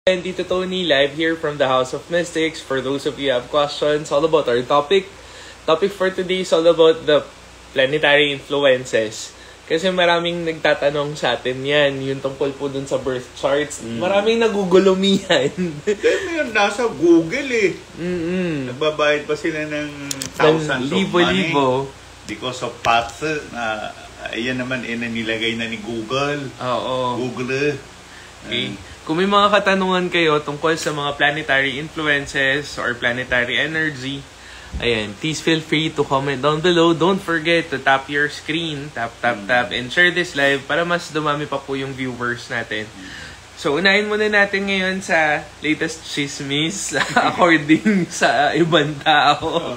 And Tito Tony live here from the House of Mystics. For those of you who have questions all about our topic for today is all about the planetary influences. Kasi maraming nagtatanong sa atin yan, yung tungkol po dun sa birth charts. Maraming nagugulumihan. Dahil yun, nasa Google eh. Nagbabayad pa sila ng thousands of money. Because of paths na ayan naman nilagay na ni Google. Oo. Google. Okay. Kung may mga katanungan kayo tungkol sa mga planetary influences or planetary energy, ayan, please feel free to comment down below. Don't forget to tap your screen, tap, and share this live para mas dumami pa po yung viewers natin. So, unahin muna natin ngayon sa latest chismis according sa ibang tao.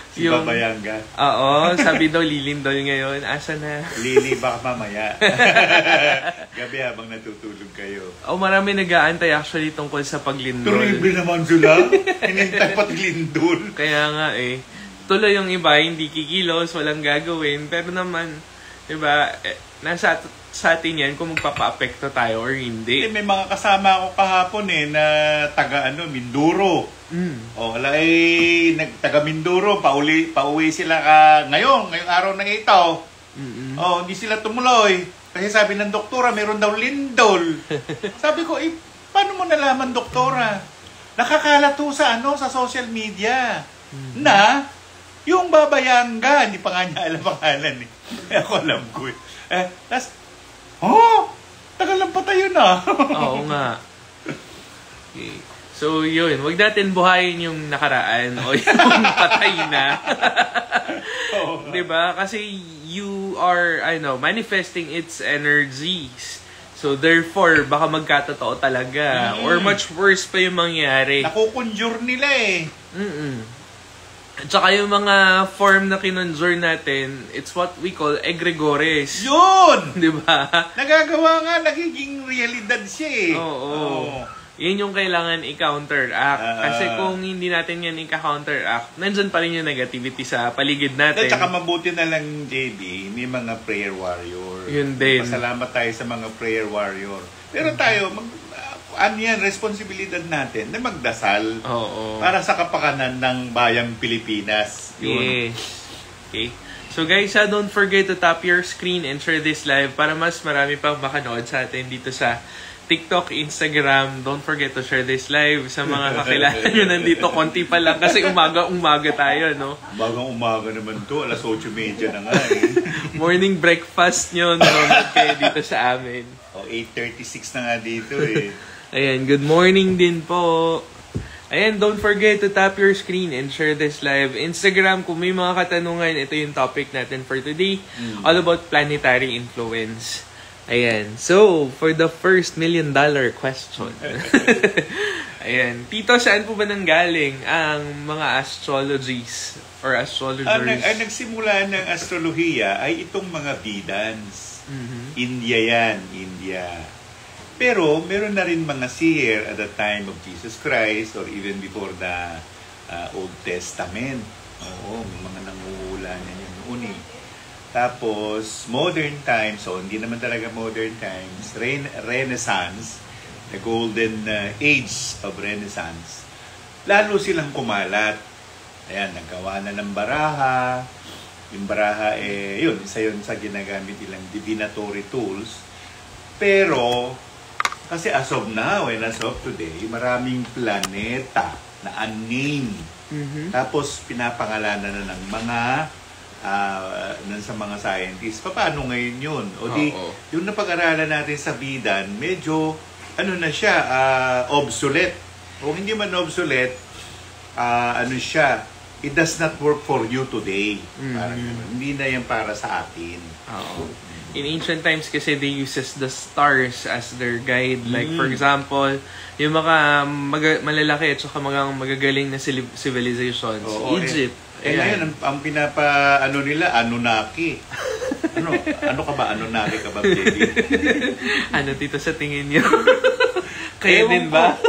Si Babayanga. Oo, sabi daw lilindol ngayon. Asa na? Lili, baka mamaya. Gabi habang natutulog kayo. Marami nag-aantay actually tungkol sa paglindol. Terrible naman sila. Hinintay pati lindol. Kaya nga eh. Tuloy yung iba, hindi kikilos, walang gagawin. Pero naman, diba, nasa sa atin yan kung magpapa-apekto tayo or hindi. May mga kasama ako kahapon na taga Mindoro. O wala taga Mindoro, pauwi sila ngayong araw na ito. Hindi sila tumuloy. Kasi sabi ng doktora, meron daw lindol. Sabi ko, paano mo nalaman, doktora? Nakakalat to sa social media. Na yung Babayanga, hindi pa nga niya alam pangalan eh. Ako alam ko eh. Tagal lang patay yun Oo nga. Okay. So yun, wag natin buhayin yung nakaraan o yung patay na. Diba? Kasi you are, manifesting its energies. So therefore, baka magkatotoo talaga. Or much worse pa yung mangyari. Nakukonjure nila eh. At saka yung mga form na kinonjure natin, it's what we call egregores. Yun! Diba? Nagagawa nga, nagiging realidad siya eh. Oo. Yan yung kailangan i-counteract. Kasi kung hindi natin yan i-counteract, nandyan pa rin yung negativity sa paligid natin. At saka mabuti na lang, JB, may mga prayer warrior. Yun din. Pasalamat tayo sa mga prayer warrior. Pero tayo, yan, responsibilidad natin na magdasal para sa kapakanan ng bayang Pilipinas. Yun. Yes. Okay. So guys, don't forget to tap your screen and share this live para mas marami pang makanood sa atin dito sa TikTok, Instagram. Don't forget to share this live sa mga kakilala nyo nandito. Konti pa lang kasi umaga tayo, no? Umaga naman to. 8:30 na nga eh. Morning breakfast nyo, nanonood kayo dito sa amin. 8:36 na nga dito eh. Ayan, good morning din po. Ayan, don't forget to tap your screen and share this live. Instagram, kung may mga katanungan, ito yung topic natin for today. All about planetary influence. Ayan, so, for the first $1 million question. Ayan, Tito, saan po ba nanggaling ang mga astrologies or astrologers? Ang nagsimula ng astrolohiya ay itong mga Vedans. India yan, India. Pero meron na rin mga seer at the time of Jesus Christ or even before the Old Testament. Oo, may mga nanguhula na yun noon eh. Tapos, modern times, so hindi naman talaga modern times, Renaissance, the golden age of Renaissance, lalo silang kumalat. Ayan, naggawa na ng baraha. Yung baraha, yun, isa yun sa ginagamit nilang divinatory tools. Pero, kasi as of now and as of today, maraming planeta na unnamed. Tapos pinapangalanan na ng mga sa mga scientists. Paano ngayon yun? Yung napag-aralan natin sa Vedan, medyo na siya, obsolete. O hindi man obsolete, siya, it does not work for you today. Parang hindi na yan para sa atin. In ancient times kasi they uses the stars as their guide. Like for example, yung mga malalaki at saka mga magagaling na civilizations. Egypt. Ngayon, ang nila, Anunnaki. Ano ka ba? Anunnaki ka ba, baby? Ano dito sa tingin niyo? Kayo din ba?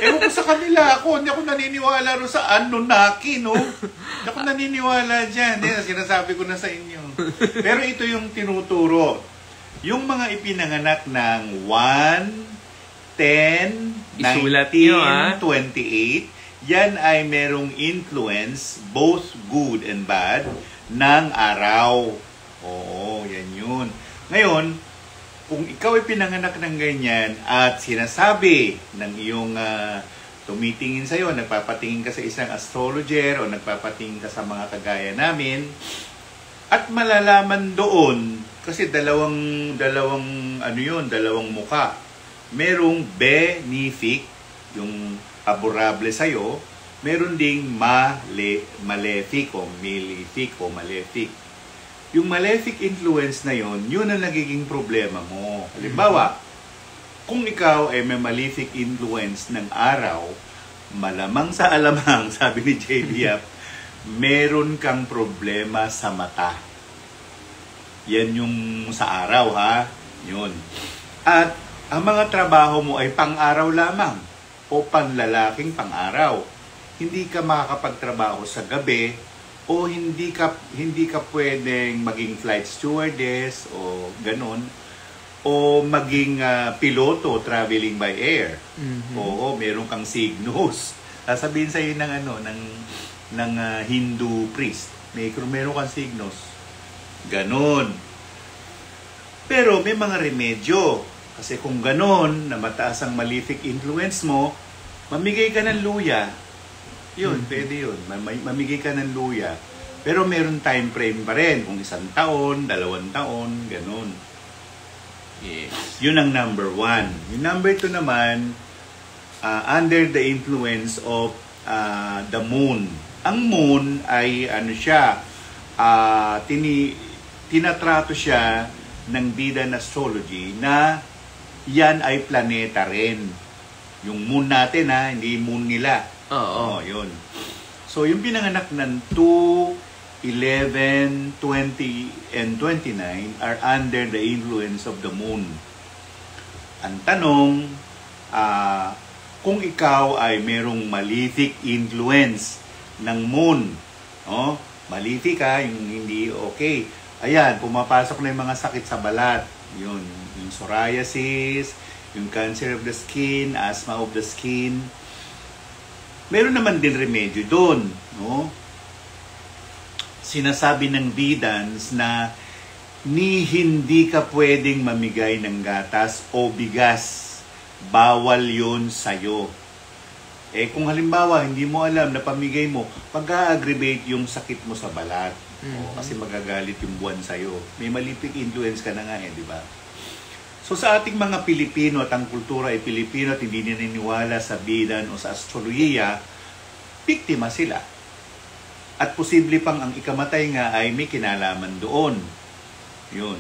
Ewan ko sa kanila. Hindi ako naniniwala rin sa Anunnaki, no? Hindi ako naniniwala dyan. Sinasabi ko na sa inyo. Pero ito yung tinuturo. Yung mga ipinanganak ng 1 Isulat nyo, 1928. Yan ay merong influence, both good and bad, ng araw. Oo, yan yun. Ngayon, kung ikaw ay pinanganak ng ganyan at sinasabi ng iyong tumitingin sa'yo, nagpapatingin ka sa isang astrologer o nagpapatingin ka sa mga kagaya namin, at malalaman doon, kasi dalawang muka. Merong benefic, yung favorable sa'yo, meron ding malefic o malefic. Yung malefic influence na yun ang nagiging problema mo. Halimbawa, kung ikaw ay may malefic influence ng araw, malamang sa alamang, sabi ni J.B. Yap, meron kang problema sa mata. Yan yung sa araw, ha? Yun. At ang mga trabaho mo ay pang-araw lamang o panlalaking pang-araw. Hindi ka makakapagtrabaho sa gabi o hindi ka pwedeng maging flight stewardess o ganun o maging piloto traveling by air. Oo, meron kang signos. Sasabihin sa iyo ng Hindu priest, meron kang signos. Ganon. Pero may mga remedyo. Kasi kung ganon, na mataas ang malefic influence mo, mamigay ka ng luya. Yun, pwede yun. Mamigay ka ng luya. Pero meron time frame pa rin. Kung 1 taon, 2 taon, ganon. Yes. Yun ang number 1. Yung number 2 naman, under the influence of the moon. Ang moon ay tinatrato siya ng Vedan astrology na yan ay planeta rin. Yung moon natin, hindi moon nila. Oo. Yun. So, yung pinanganak ng 2, 11, 20, and 29 are under the influence of the moon. Ang tanong, kung ikaw ay merong malefic influence ng moon, malefic yung hindi okay. Ayan, pumapasok na yung mga sakit sa balat. Yung psoriasis, yung cancer of the skin, asthma of the skin. Meron naman din remedyo doon, no? Sinasabi ng Vedans na hindi ka pwedeng mamigay ng gatas o bigas. Bawal yun sa'yo. Kung halimbawa, hindi mo alam na pamigay mo, pag-a-aggravate yung sakit mo sa balat. Kasi magagalit yung buwan sa'yo. May malefic influence ka na nga di ba? So sa ating mga Pilipino at ang kultura ay Pilipino at hindi naniniwala sa Vedan o sa astrolohiya, biktima sila. At posible pang ang ikamatay nga ay may kinalaman doon. Yun.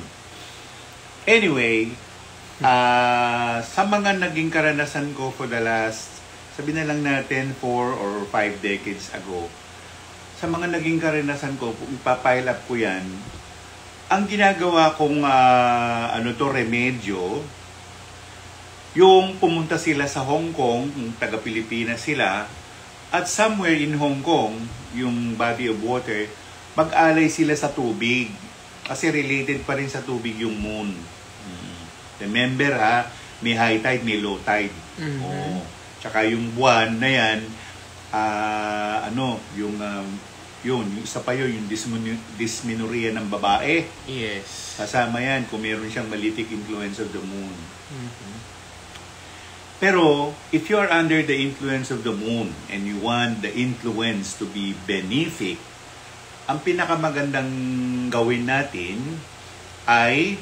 Anyway, sa mga naging karanasan ko for the last, sabi na lang natin 4 or 5 decades ago, sa mga naging karanasan ko, ipapile up ko yan, ang ginagawa kong remedyo, yung pumunta sila sa Hong Kong, yung taga-Pilipinas sila, at somewhere in Hong Kong, yung body of water, mag-alay sila sa tubig. Kasi related pa rin sa tubig yung moon. Remember may high tide, may low tide. Tsaka yung buwan na yan, yung isa pa yun, yung dysmenorrhea ng babae. Yes. Kasama yan kung meron siyang malefic influence of the moon. Pero, if you are under the influence of the moon and you want the influence to be benefic, ang pinakamagandang gawin natin ay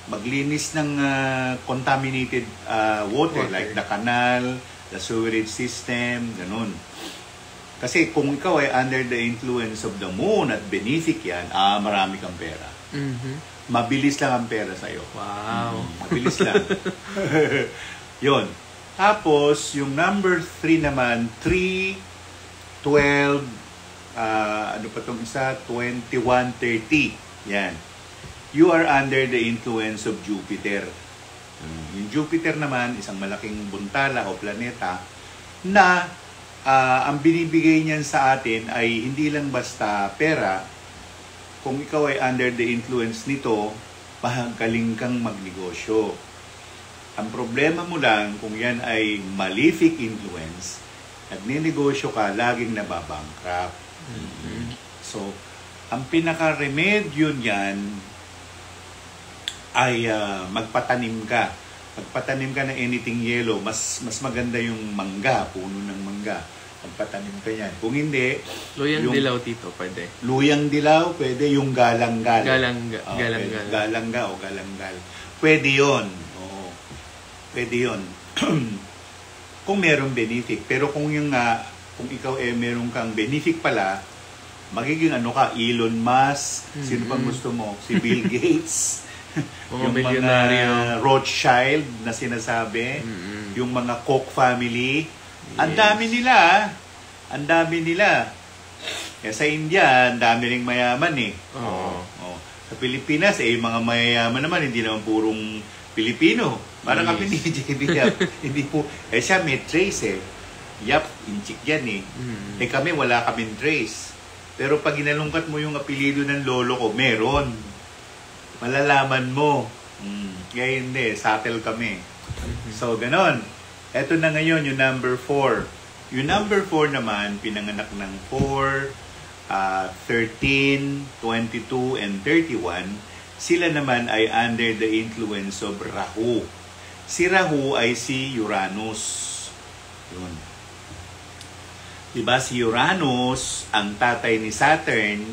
maglinis ng contaminated water like the canal, the sewerage system, ganun. Kasi kung ikaw ay under the influence of the moon at benefic yan, marami kang pera. Mabilis lang ang pera sa'yo. Wow. Mabilis lang. Yun. Tapos, yung number 3 naman, 3, 12, 21, 30. Yan. You are under the influence of Jupiter. Yung Jupiter naman, isang malaking buntala o planeta na ang binibigay niyan sa atin ay hindi lang basta pera. Kung ikaw ay under the influence nito, magaling kang magnegosyo. Ang problema mo lang, kung yan ay malefic influence, nagninegosyo ka, laging nababankrupt. So, ang pinaka-remedyo niyan ay magpatanim ka. Magpatanim ka ng anything yellow. Mas maganda yung mangga, puno ng mangga. Magpatanim ka yan. Kung hindi... Luyang dilaw, Tito, pwede. Luyang dilaw, pwede. Yung galanggal. Galangga o galanggal. Pwede yun. Oo. Pwede yun. Kung merong benefic. Pero kung kung ikaw meron kang benefic pala, magiging Elon Musk, sino bang gusto mo? Si Bill Gates, yung mga Rothschild na sinasabi, yung mga Koch family, ang dami nila. Ang dami nila. Sa India, ang dami ring mayaman eh. Sa Pilipinas, yung mga mayayaman naman, hindi naman purong Pilipino. Parang kami ni JB hindi po. Siya may trace eh. Inchik yan eh. Kami wala kaming trace. Pero pag inalungkat mo yung apelido ng lolo ko, meron. Malalaman mo. Kaya hindi, subtle kami. So, ganon. Eto na ngayon, yung number 4. Yung number 4 naman, pinanganak ng 4, 13, 22, and 31. Sila naman ay under the influence of Rahu. Si Rahu ay si Uranus. Yun. Diba si Uranus ang tatay ni Saturn,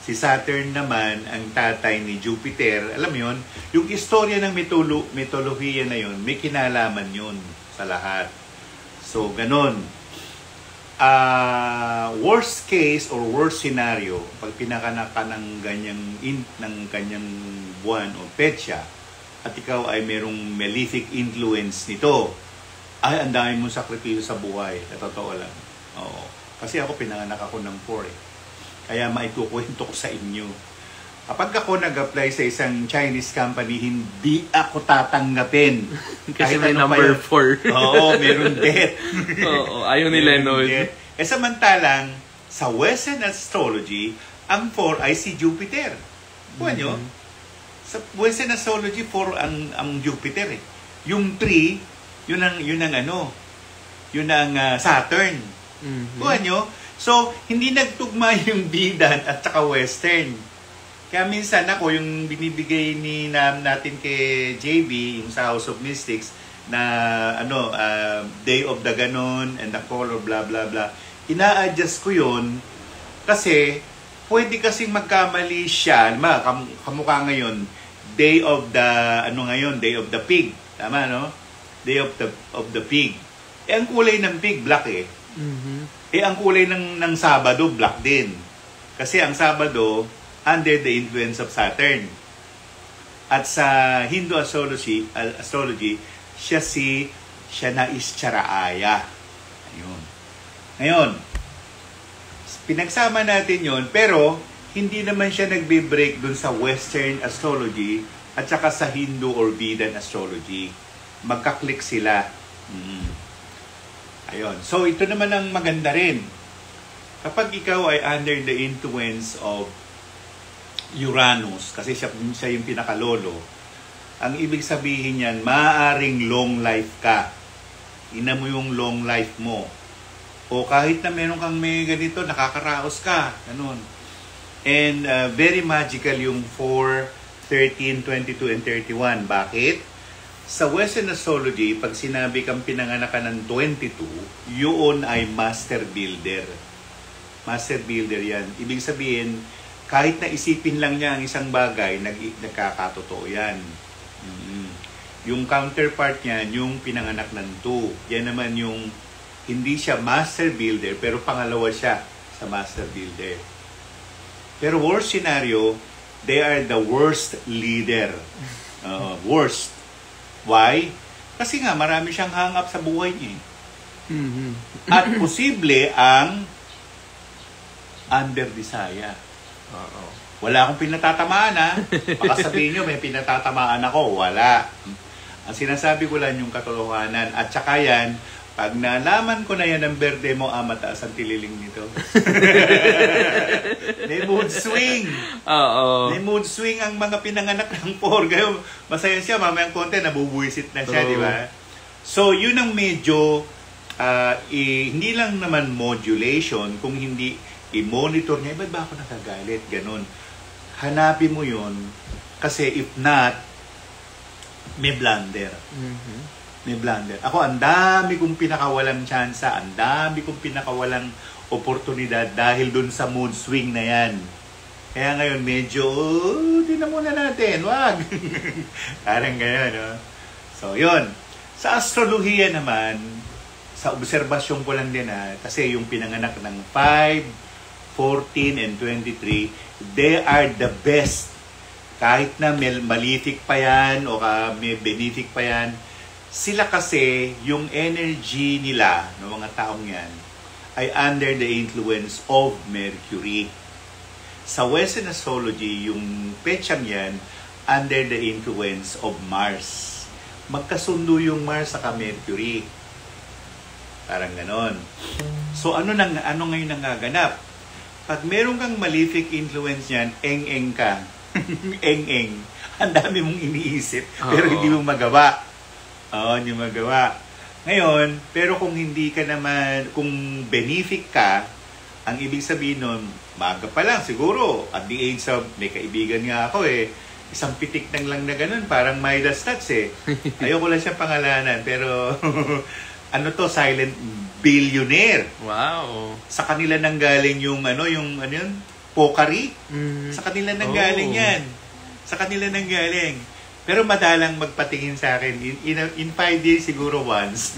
si Saturn naman ang tatay ni Jupiter. Alam mo yun, yung istorya ng mitolohiya na yun, may kinalaman yun sa lahat. So, ganon. Worst case or worst scenario, pag pinakanak ka ng kanyang buwan o petsa, at ikaw ay merong malefic influence nito, ay ang dami mong sakripisyo sa buhay. Totoo lang. Oo. Kasi ako pinanganak ako ng 4 eh. Kaya maikukwento ko sa inyo. Kapag ako nag-apply sa isang Chinese company, hindi ako tatanggapin. Kasi may number 4. Oo, meron debt. Oo, ayaw nila nun. Samantalang, sa Western Astrology, ang 4 ay si Jupiter. Buwan nyo? Sa Western Astrology, 4 ang Jupiter eh. Yung 3, yun ang Saturn. Buwan nyo? So, hindi nagtugma yung Bidan at saka Western. Kaya minsan ako, yung binibigay natin kay JB, yung sa House of Mystics, na Day of the Ganon and the Color, blah, blah, blah. Ina-adjust ko yun kasi pwede kasing magkamali siya. Kamukha ngayon, Day of the Pig. Tama, no? Day of the Pig. Ang kulay ng pig, black eh. Ang kulay ng Sabado, black din. Kasi ang Sabado, under the influence of Saturn. At sa Hindu astrology, siya na Ischaraaya. Ayun. Ngayon, pinagsama natin yon, pero hindi naman siya nagbe-break dun sa Western astrology at saka sa Hindu or Vedan astrology. Magka-click sila. Ayun. So, ito naman ang maganda rin. Kapag ikaw ay under the influence of Uranus, kasi siya yung pinakalolo, ang ibig sabihin niyan, maaaring long life ka. Ina mo yung long life mo. O kahit na meron kang may ganito, nakakaraos ka. Ganun. And very magical yung 4, 13, 22, and 31. Bakit? Sa Western Astrology, pag sinabi kang pinanganak ka ng 22, yun ay master builder. Master builder yan. Ibig sabihin, kahit na isipin lang niya ang isang bagay, nagkakatotoo yan. Yung counterpart niyan, yung pinanganak ng 2. Yan naman yung hindi siya master builder, pero pangalawa siya sa master builder. Pero worst scenario, they are the worst leader. Worst. Why? Kasi nga, marami siyang hang-up sa buhay niya. At posible ang under-desire. Wala akong pinatatamaan ha. Baka sabihin nyo, may pinatatamaan ako. Wala. Ang sinasabi ko lang yung katotohanan. At saka yan, Pag nalaman ko na yan ang berde mo, mataas ang tililing nito. May mood swing. Oo. May mood swing ang mga pinanganak ng 4. Gayon, masaya siya, mamayang konti, nabubuisit na siya, di ba? So, yun ang medyo, hindi lang naman modulation, kung hindi i-monitor niya, ba't ba ako nakagalit? Ganon. Hanapin mo yun, kasi if not, may blunder. May blunder. Ako, ang dami kong pinakawalang tsansa, ang dami kong pinakawalang oportunidad dahil dun sa mood swing na yan. Kaya ngayon, medyo, tingnan muna natin, wag. Parang ganyan, no? So, yun. Sa astrolohiya naman, sa obserbasyon ko lang din, kasi yung pinanganak ng 5, 14, and 23, they are the best. Kahit na malefic pa yan, o may benefic pa yan, sila kasi, yung energy nila, ng mga taong yan, ay under the influence of Mercury. Sa Western astrology, yung petsang yan, under the influence of Mars. Magkasundo yung Mars saka Mercury. Parang ganon. So, ano ngayon nangaganap? Pag meron kang malefic influence yan, eng-eng ka. Eng-eng. Ang dami mong iniisip, pero hindi mo magawa. Hindi magawa. Ngayon, pero kung hindi ka naman, kung benefic ka, ang ibig sabihin nun, maga pa lang siguro, at the age of, may kaibigan nga ako isang pitik lang na ganun, parang Midas touch Ayoko lang siya pangalanan, pero silent billionaire. Wow. Sa kanila nanggaling yung pokari. Sa kanila nanggaling yan. Sa kanila nanggaling. Pero madalang magpatingin sa akin. In 5 days, siguro once.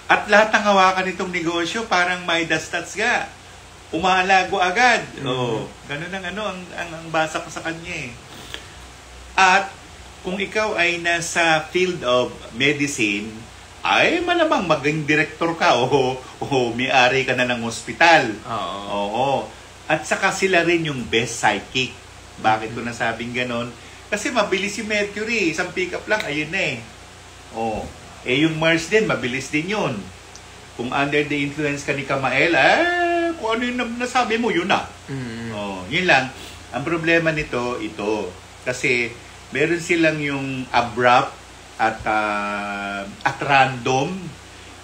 At lahat ng hawakan nitong negosyo, parang Midas touch ka. Umaalago agad. Ganun ang basa ko sa kanya At kung ikaw ay nasa field of medicine, ay malamang maging director ka o may-ari ka na ng ospital. Oo. At saka sila rin yung best psychic. Bakit ko nasabing ganon? Kasi mabilis si Mercury. Isang pick up lang, ayun na yung Mars din, mabilis din yun. Kung under the influence ka ni Kamael, kung ano yung nasabi mo, yun na. Yun lang. Ang problema nito, ito. Kasi, meron silang yung abrupt at random.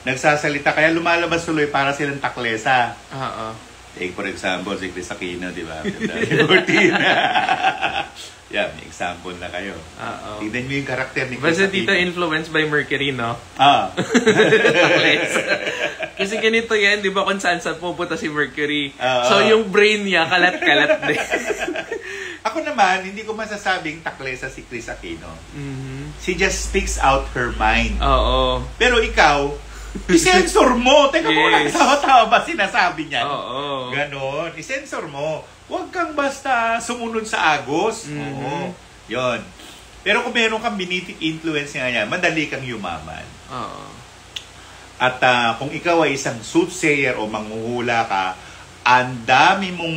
Nagsasalita. Kaya lumalabas tuloy para silang taklesa. Take for example, si Chris Aquino, di ba? Yeah, may example na kayo. Tignan nyo yung karakter ni Chris Basta Aquino. dito influenced by Mercury, no? Kasi ganito yan, di ba, kung saan pupunta si Mercury. So, yung brain niya, kalat-kalat din. Ako naman, hindi ko masasabing taklesa si Chris Aquino. She just speaks out her mind. Pero ikaw, isensor mo. Teka mo lang, tawa-tawa ba sinasabi niyan? Ganon. Isensor mo. Huwag kang basta sumunod sa agos. Yon. Pero kung meron kang benefic influence nga yan, madali kang yumaman. At kung ikaw ay isang soothsayer o manghuhula ka, ang dami mong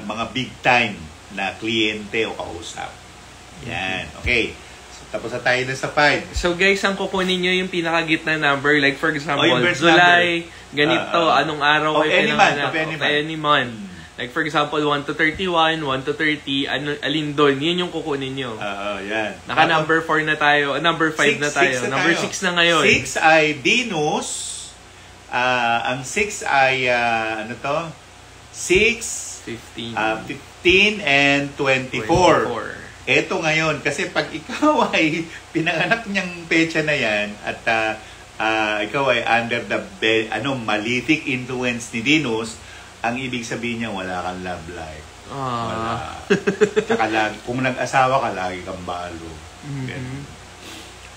mga big time na kliyente o kausap. Yan. Okay. Tapos na tayo na sa 5. So guys, ang kukunin nyo yung pinakagitna number. Like for example, July, July, ganito, anong araw kayo pinanganak. Any month. Like for example, 1 to 31, 1 to 30, alin doon, yun yung kukunin nyo. Yan. Naka number 4 na tayo, number 5 na tayo. Number 6 na ngayon. 6 ay Venus. Ang 6 ay, 6, 15 and 24. Eto ngayon, kasi pag ikaw ay pinanganak niyang petsa na yan at ikaw ay under the malefic influence ni Venus, ang ibig sabihin niya wala kang love life. Wala. Tsaka kung nag-asawa ka, lagi kang balo.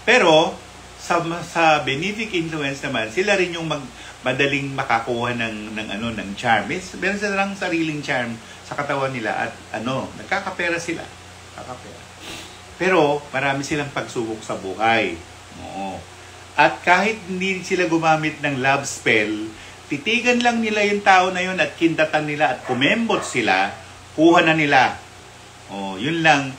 Pero sa benefic influence naman, sila rin yung madaling makakuha ng charm. Meron silang sariling charm sa katawan nila at nagkakapera sila. Pero marami silang pagsubok sa buhay. At kahit hindi sila gumamit ng love spell, titigan lang nila yung tao na yun at kindatan nila at kumembot sila, kuha na nila. Yun lang,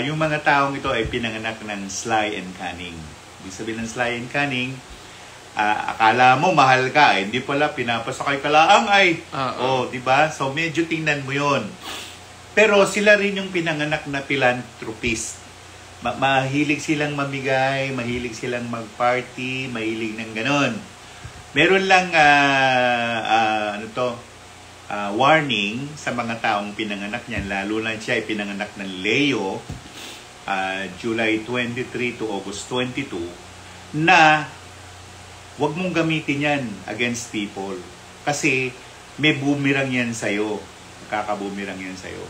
yung mga taong ito ay pinanganak ng sly and cunning. Ibig sabihin ng sly and cunning, akala mo mahal ka, hindi pala pinapasakay ka lang ay. Di ba? So medyo tingnan mo 'yon. Pero sila rin yung pinanganak na philanthropist. Mahilig silang mamigay, mahilig silang mag-party, mahilig ng ganon. Meron lang warning sa mga taong pinanganak niyan, lalo na siya ay pinanganak ng Leo, July 23 to August 22, na wag mong gamitin yan against people. Kasi may boomerang yan sa'yo. Magkakabumerang yan sa'yo.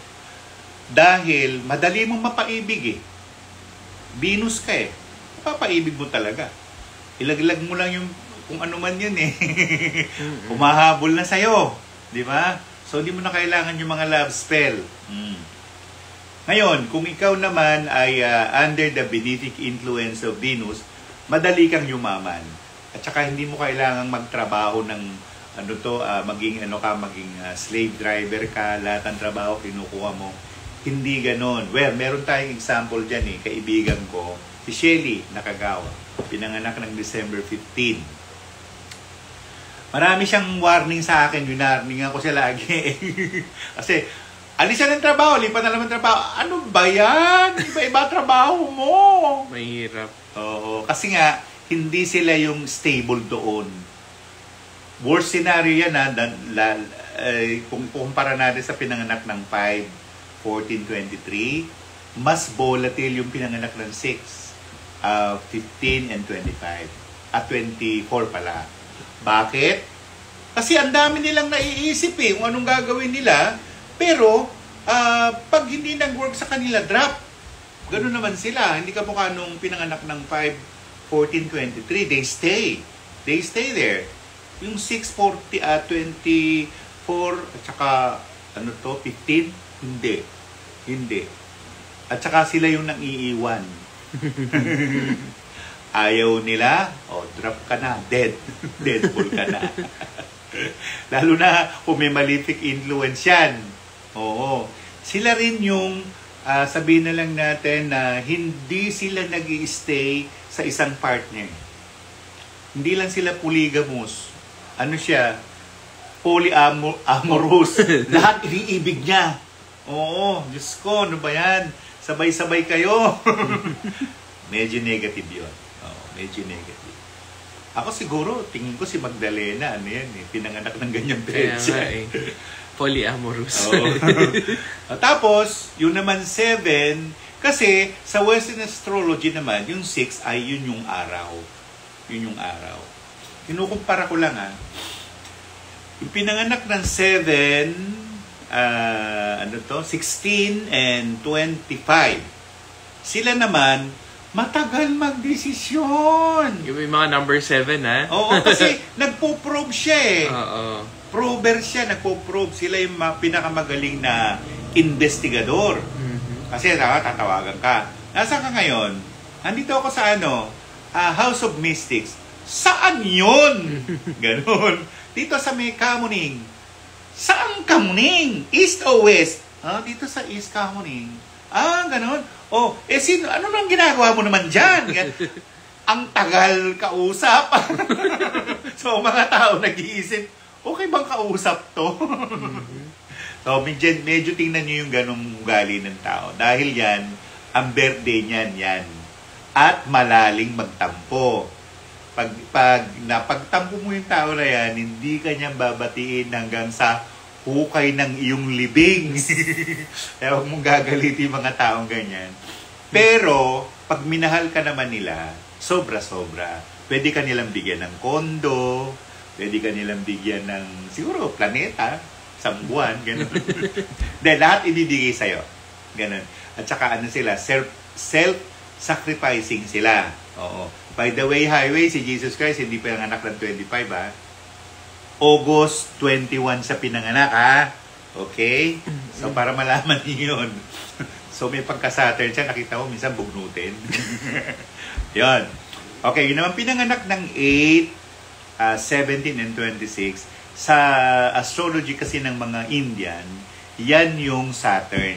Dahil madali mong mapaibig Venus ka mapapaibig mo talaga. Ilaglag mo lang yung kung ano man yun Humahabol na sa'yo. Di ba? So, hindi mo na kailangan yung mga love spell. Ngayon, kung ikaw naman ay under the benefic influence of Venus, madali kang yumaman. At saka hindi mo kailangang magtrabaho ng maging slave driver ka, lahat ng trabaho kinukuha mo. Hindi ganon. Well, meron tayong example dyan kaibigan ko, si Shelly Nakagawa, pinanganak ng December 15. Marami siyang warning sa akin, winarningan ko siya lagi. Kasi, alis siya ng trabaho, lipat na naman trabaho. Ano ba yan? Iba-iba trabaho mo. Mahirap. Oo, kasi nga, hindi sila yung stable doon. Worst scenario yan kung kumpara natin sa pinanganak ng 5, 14, 23, mas volatile yung pinanganak ng 6, 15 and 25. At 24 pala. Bakit? Kasi ang dami nilang naiisip kung anong gagawin nila, pero pag hindi nag-work sa kanila, drop. Ganun naman sila. Hindi ka mukha nung pinanganak ng 5, 14, 23, they stay. They stay there. Yung 6, 24, at saka 15, hindi. At saka sila yung nang iiwan. Ayaw nila, drop ka na, deadpool ka na. Lalo na kung may malefic influence yan. Oo. Sila rin yung, sabihin na lang natin na hindi sila nag-i-stay sa isang partner. Hindi lang sila polygamous. Ano siya? Polyamorous. Lahat iniibig niya. Oo, Diyos ko, ano ba yan? Sabay-sabay kayo. Medyo negative yun. Medyo negative. Ako siguro, tingin ko si Magdalena, pinanganak ng ganyang petsa. Polyamorous. Tapos, yun naman 7, kasi sa Western astrology naman, yung 6 ay yun yung araw. Yun yung araw. Kinukumpara ko lang yung pinanganak ng 7, 16 and 25. Sila naman, matagal magdesisyon. Yung mga number 7, Oo, kasi nagpo-probe siya Oo. Prober siya, nagpo-probe. Sila yung pinakamagaling na investigador. Kasi tatawagan ka. Nasaan ka ngayon? Nandito ako sa House of Mystics. Saan yun? Ganon. Dito sa may Kamuning. Saan Kamuning? East o West? Dito sa East Kamuning. Ganon. Ano nang ginagawa mo naman dyan? Ang tagal kausap. So, mga tao nag-iisip, okay bang kausap to? So, medyo tingnan nyo yung ganong ugali ng tao. Dahil yan, ang birthday niyan, yan. At malaling magtampo. Pag napagtampo mo yung tao na yan, hindi ka niyang babatiin hanggang sa hukay ng iyong libing. Kaya huwag mong gagalitin yung mga taong ganyan. Pero, pag minahal ka naman nila, sobra-sobra. Pwede ka nilang bigyan ng kondo, pwede ka nilang bigyan ng, siguro, planeta, isang buwan, gano'n. Dahil lahat ibibigay sa'yo. Gano'n. At saka sila, self-sacrificing sila. Oo. By the way, highway, si Jesus Christ, hindi pa yung anak ng 25, August 21 sa pinanganak, Okay? So, para malaman niyo yun. So, may pagka-Saturn siya, nakita mo, minsan bugnutin. Yun. Okay, yun naman pinanganak ng 8, 17, and 26. Sa astrology kasi ng mga Indian, yan yung Saturn.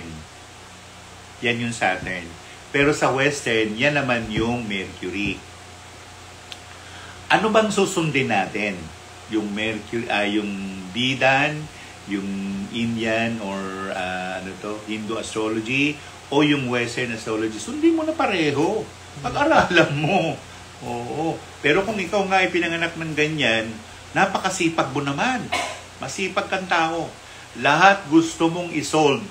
Yan yung Saturn. Pero sa Western, yan naman yung Mercury. Ano bang susundin natin? Yung Mercury, yung Bidan, yung Indian or Hindu astrology o yung Western astrology? Sundin mo na pareho. Pag-aralan mo. Oo. Pero kung ikaw nga ay pinanganak ng ganyan, napakasipag mo naman. Masipag kang tao. Lahat gusto mong isolve.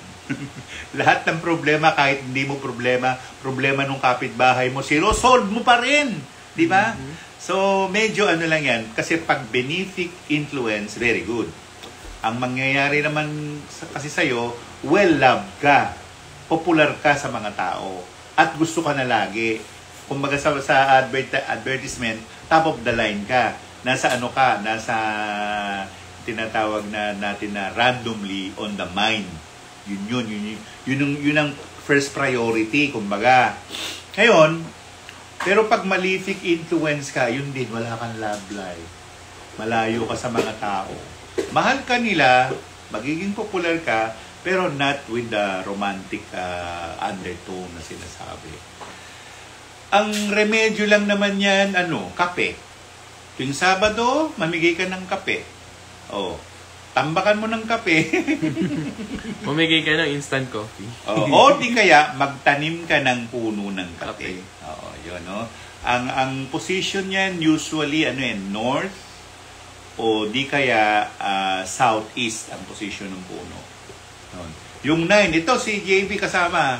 Lahat ng problema, kahit hindi mo problema nung kapitbahay mo, solve mo pa rin. Di ba? So, medyo lang yan. Kasi pag benefic influence, very good. Ang mangyayari naman kasi sa'yo, well-loved ka. Popular ka sa mga tao. At gusto ka na lagi. Kumbaga sa advertisement, top of the line ka. Nasa tinatawag natin na randomly on the mind. Yun ang first priority, kumbaga. Ngayon, pero pag malefic influence ka, yun din, wala kang love life. Malayo ka sa mga tao. Mahal ka nila, magiging popular ka, pero not with the romantic undertone na sinasabi. Ang remedyo lang naman yan, kape. Tuwing Sabado, mamigay ka ng kape. Tambakan mo ng kape. Mamigay ka ng instant coffee. O di kaya, magtanim ka ng puno ng kape. Oo, yun, no? Ang position niyan, usually, north, o di kaya southeast ang position ng puno. Yung 9, ito si JB kasama.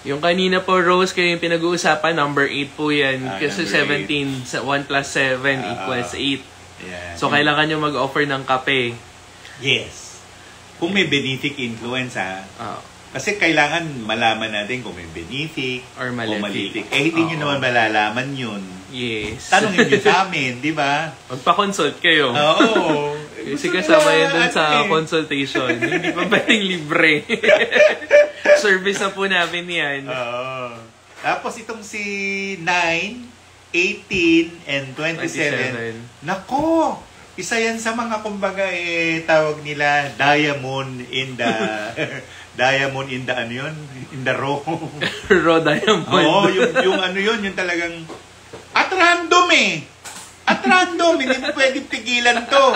Yung kanina po, Rose, kayo yung pinag-uusapan, number 8 po yan. Kasi 17, 1 plus 7 equals 8. Yeah. So, kailangan nyo mag-offer ng kape. Yes. Kung may benefic influence, Kasi kailangan malaman natin kung may benefic or malefic. Hindi nyo naman malalaman yun. Yes. Tanungin nyo sa amin, di ba? Magpa-consult kayo. Oo. Kasi kasama yan dun sa consultation. Hindi pa pwedeng libre. Service na po namin yan. Oo. Tapos itong si 9, 18, and 27. Nako! Isa yan sa mga kumbaga tawag nila diamond in the in the raw. Raw diamond. Oo, yung talagang at random At random, hindi mo pwedeng pigilan to.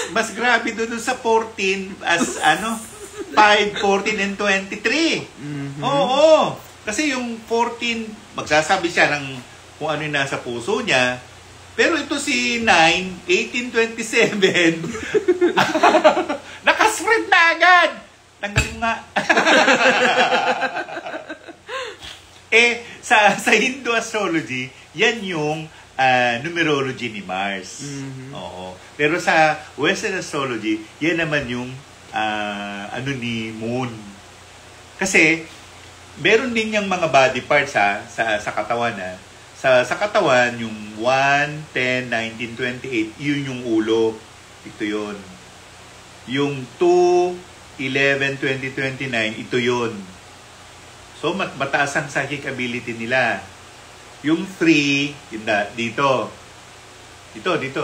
Mas grabe doon sa 14 as 5, 14, and 23. Oo. Kasi yung 14, magsasabi siya ng kung ano yung nasa puso niya. Pero ito si 9, 18, 27, nakaspread na agad. Tanggalin nga. Sa Hindu astrology, yan yung numerology ni Mars. Oo. Pero sa Western astrology, yan naman yung ni Moon. Kasi, meron din yung mga body parts sa katawan sa katawan, yung 1, 10, 19, 28, yun yung ulo. Ito yun. Yung 2, 11, 20, 29, ito yun. So, mataas ang psychic ability nila. Yung 3, dito. Dito.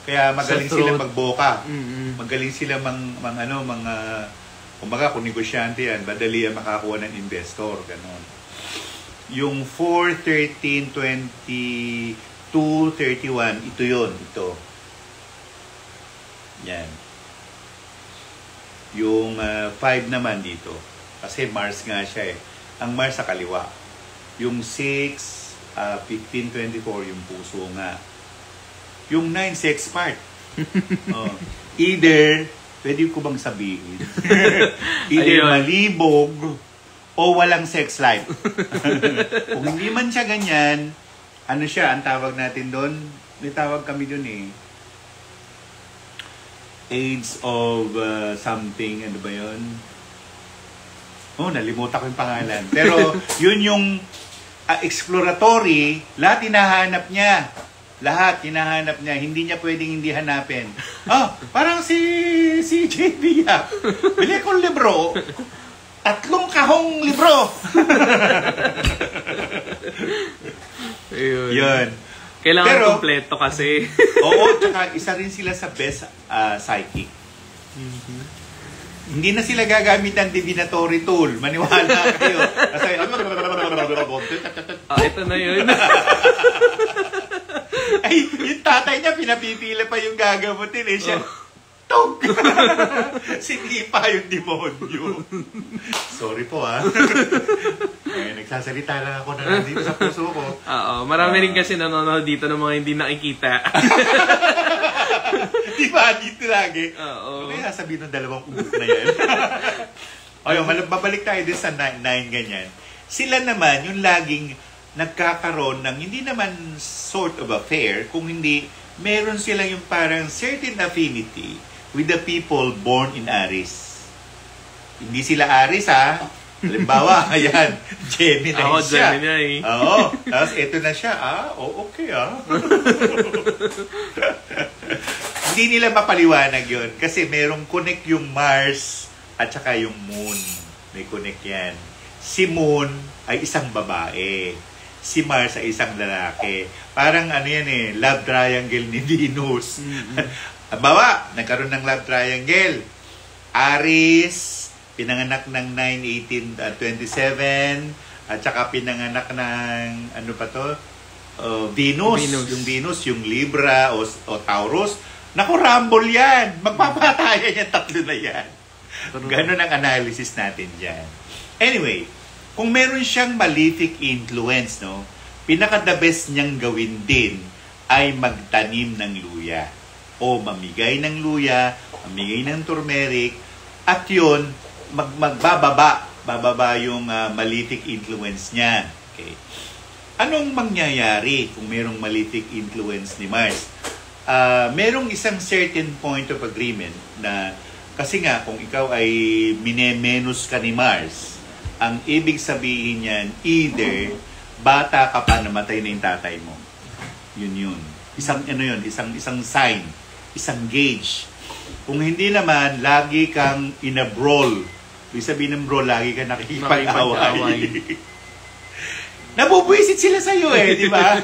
Kaya magaling sila magboka. Magaling sila kumbaga kung negosyante yan, madali yan makakuha ng investor. Ganon. Yung 4, 13, 22, 31, ito yun. Ito. Yan. Yung 5 naman dito. Kasi Mars nga siya Ang Mars sa kaliwa. Yung 6, 15, 24, yung puso nga. Yung 9, sex part. Either, pwede ko bang sabihin? Either malibog o walang sex life. Kung hindi man siya ganyan, ang tawag natin doon? May tawag kami doon Age of something, ano ba yun? Nalimutan ko yung pangalan. Pero yun yung exploratory, lahat hinahanap niya. Hindi niya pwedeng hindi hanapin. Parang si JB Yap. Bili akong libro. 3 kahong libro. Yun. Kailangan kompleto kasi. Oo, tsaka isa rin sila sa best psychic. Hindi na sila gagamit ng divinatory tool. Maniwala kayo. Kasi, ito na yun. Ay, yung tatay niya, pinapipila pa yung gagamutin eh. Siya, tog! Sinipa yung demonyo. Sorry po eh, nagsasalita lang ako na nandito sa puso ko. Oo, marami rin kasi nanonood dito ng mga hindi nakikita. Di ba? Dito lagi. Oo. Kaya sabihin ng dalawang ubok na yan. Ayun, babalik tayo din sa 9 ganyan. Sila naman, yung laging nagkakaroon ng hindi naman sort of affair, kung hindi, meron silang yung parang certain affinity with the people born in Aries. Hindi sila Aries halimbawa, ayan, Gemini ako, siya. Gemini. Oo, tapos eto na siya, okay Hindi nila mapaliwanag yun kasi merong connect yung Mars at saka yung Moon. May connect yan. Si Moon ay isang babae. Si Mars ay isang lalaki. Parang love triangle ni Venus. Bawa, nagkaroon ng love triangle. Aries, pinanganak ng 9-18-27, at saka pinanganak ng, Venus. Yung Venus, yung Libra o Taurus. Naku, rumble yan. Magpapatayan yan, tatlo na yan. Ganun ang analysis natin dyan. Anyway, kung meron siyang malefic influence, pinaka-the best niyang gawin din ay magtanim ng luya o mamigay ng luya, mamigay ng turmeric, at yun, bababa yung malefic influence niya. Okay. Anong mangyayari kung merong malefic influence ni Mars? Merong isang certain point of agreement na kasi nga kung ikaw ay minemenus ka ni Mars, ang ibig sabihin niyan, either bata ka pa, namatay na yung tatay mo. Yun. Isang isang sign, isang gauge. Kung hindi naman, lagi kang in a brawl. Ibig sabihin ng brawl, lagi kang nakikipag-away. Nabubwisit sila sa'yo di ba?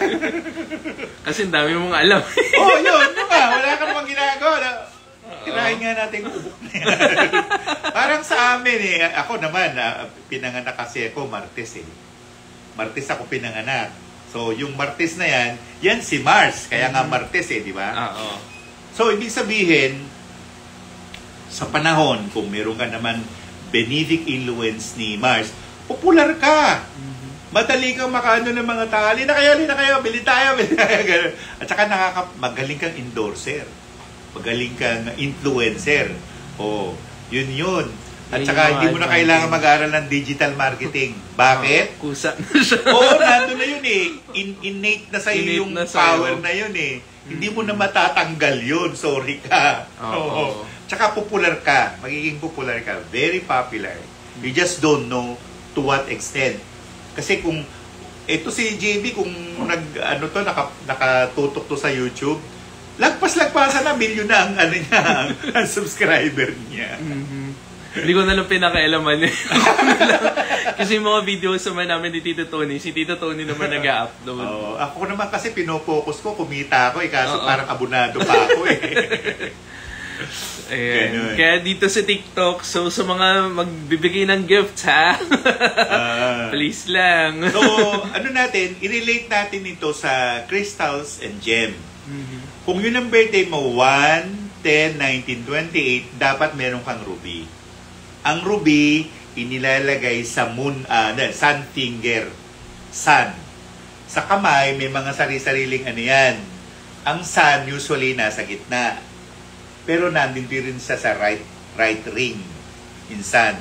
Kasi ang dami mong alam. Yun nga. Wala ka namang ginagawa. Tirahin nga natin yung ubok na yan. Parang sa amin ako naman, pinanganak kasi ako Martes Martes ako pinanganak. So, yung Martes na yan si Mars. Kaya nga Martes di ba? Oo. So, ibig sabihin, sa panahon, kung meron ka naman benefic influence ni Mars, popular ka. Madali kang makaano ng mga tao. Halina kayo, bili tayo. At saka magaling kang endorser. Magaling kang influencer. Yun. At saka hindi mo na kailangan mag-aral ng digital marketing. Bakit? Kusa na siya. Nandun na yun innate na sa'yo yung power na yun Hindi mo na matatanggal yun. Sorry ka. Tsaka popular ka. Magiging popular ka. Very popular. You just don't know to what extent. Kasi kung ito si JB, kung nakatutok to sa YouTube, lagpas-lagpasan na milyon na ang subscriber niya. Hindi ko na lang pinakailaman kasi yung mga videos naman namin ni Tito Tony, si Tito Tony naman nag-a-upload. Ako naman kasi pinopokus ko, kumita ako kaso parang abonado pa ako Ayan. Kaya dito sa TikTok, so sa mga magbibigay ng gifts please lang. So, i-relate natin ito sa crystals and gem. Kung yun ang birthday mo, 1/10/1928, dapat meron kang ruby. Ang ruby, inilalagay sa sun finger. Sun. Sa kamay, may mga sari-sariling yan. Ang sun, usually, nasa gitna. Pero nandito rin siya sa right ring in sun.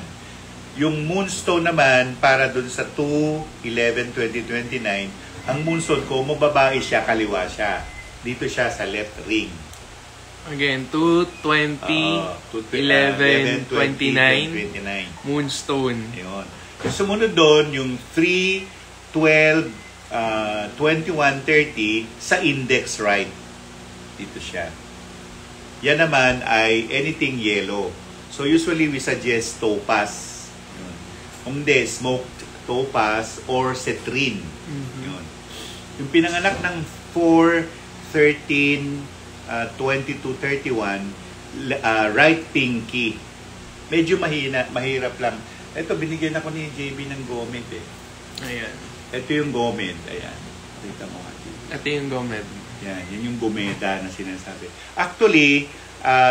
Yung moonstone naman, para dun sa 2/11/2029, ang moonstone ko, mababae siya, kaliwa siya. Dito siya sa left ring. Again, 2/20/11/29 moonstone. Yun. Yung sumunod doon, yung 3/12/21/30 sa index right. Dito siya. Yan naman ay anything yellow. So usually we suggest topaz. Yun. Kung hindi, smoked topaz or citrine. Yun. Yung pinanganak ng 4/13/22/31, right pinky. Medyo mahirap lang. Ito, binigyan ako ni JB ng Gomed Ayan. Ito yung Gomed. Ayan. Kita mo. Ito yung Gomed. Yan yung gumeda na sinasabi. Actually,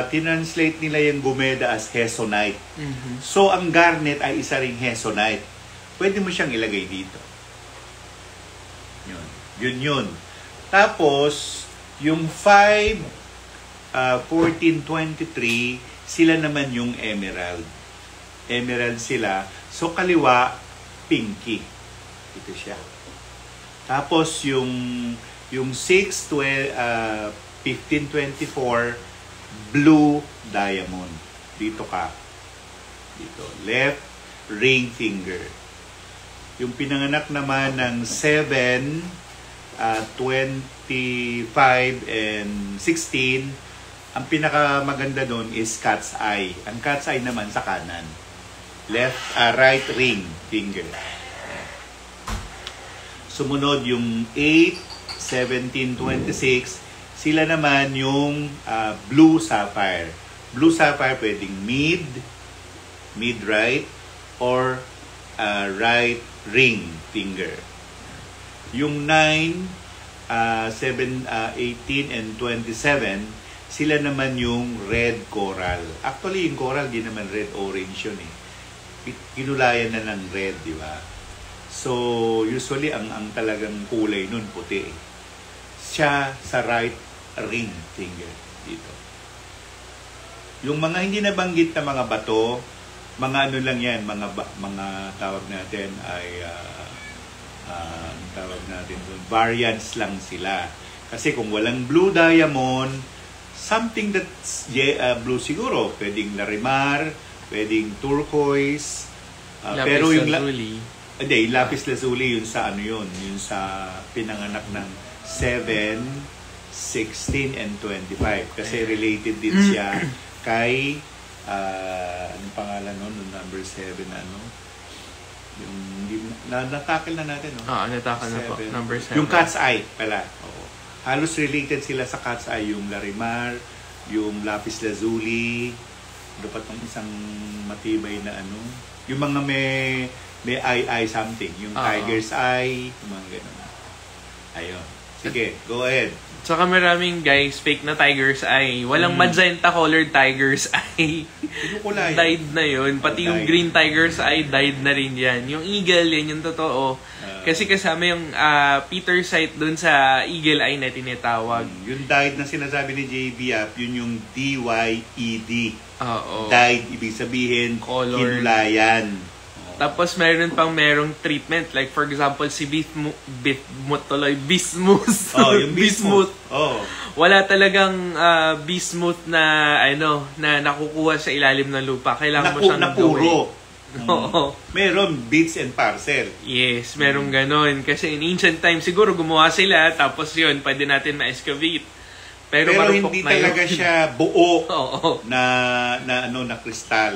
tinranslate nila yung gumeda as hesonite. So, ang garnet ay isa ring hesonite. Pwede mo siyang ilagay dito. Yun. Tapos, yung 1423, sila naman yung emerald. Emerald sila. So, kaliwa, pinky. Ito siya. Tapos, yung 1524, blue diamond. Dito ka. Dito. Left ring finger. Yung pinanganak naman ng 7, 25, and 16, ang pinakamaganda doon is cat's eye. Ang cat's eye naman sa kanan. Right ring finger. Sumunod yung 8, 17, 26. Sila naman yung blue sapphire. Blue sapphire pwedeng mid right, or right ring finger. Yung 9, 18, and 27, sila naman yung red coral. Actually, yung coral di naman red-orange yun eh. Kinulayan na ng red, di ba? So, usually, ang talagang kulay nun, puti eh. Siya sa right ring finger. Dito. Yung mga hindi nabanggit na mga bato, mga ano lang yan, mga tawag natin ay tawag natin doon, variants lang sila. Kasi kung walang blue diamond, something that's blue siguro, pwedeng larimar, pwedeng turquoise, pero yung lapis lazuli, yun sa ano yun sa pinanganak ng 7, 16, and 25. Kasi related din siya kay anong pangalan nun, number 7, ano? Yung natakil na natin, no? Natakil na po. Number 7. Yung cat's eye pala. Oo. Halos related sila sa cat's eye, yung larimar, yung lapis lazuli, dapat ng isang matibay na ano, yung mga may eye something, yung tiger's eye, yung mga ganun. Ayun. Sige, go ahead. Tsaka maraming guys, fake na tiger's eye. Walang magenta colored tiger's eye. Died na yun. Pati yung green tiger's eye, died na rin yan. Yung eagle, yan yung totoo. Kasi kasama yung Peter sight dun sa eagle eye na tinatawag. Yung died na sinasabi ni JB Yap, yun yung D-Y-E-D. Oo. Died, ibig sabihin, color. Hinulayan. Tapos merong treatment. Like for example, si Bismuth. Yung Bismuth. Wala talagang Bismuth na na nakukuha sa ilalim ng lupa. Kailangan mo siyang napuro. Oo. Meron bits and parcel. Yes, merong ganon. Kasi in ancient times, siguro gumawa sila, tapos yun, pwede natin ma-excavate. Pero hindi talaga siya buo na kristal.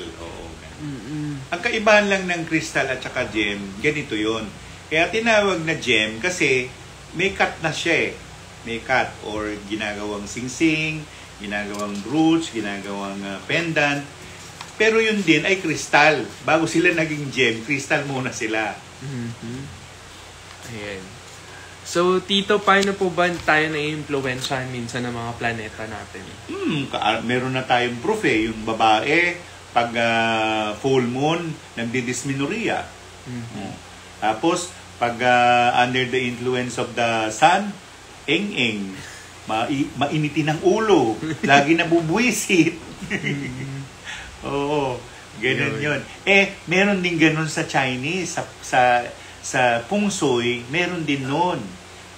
Ang kaibahan lang ng crystal at saka gem, ganito yun. Kaya tinawag na gem kasi may cut na siya eh. May cut or ginagawang singsing, ginagawang brooch, ginagawang pendant. Pero yun din ay crystal. Bago sila naging gem, crystal muna sila. Ayan. So, Tito, paano po ba tayo na-influensyahan minsan ng mga planeta natin? Meron na tayong proof eh. Yung babae, pag full moon, nagdidysmenorrhea. Tapos, pag under the influence of the sun, eng-eng, mainitin ang ulo, lagi nabubuwisit. Oo, ganun yun. Meron din ganun sa Chinese, sa Feng Shui, meron din nun.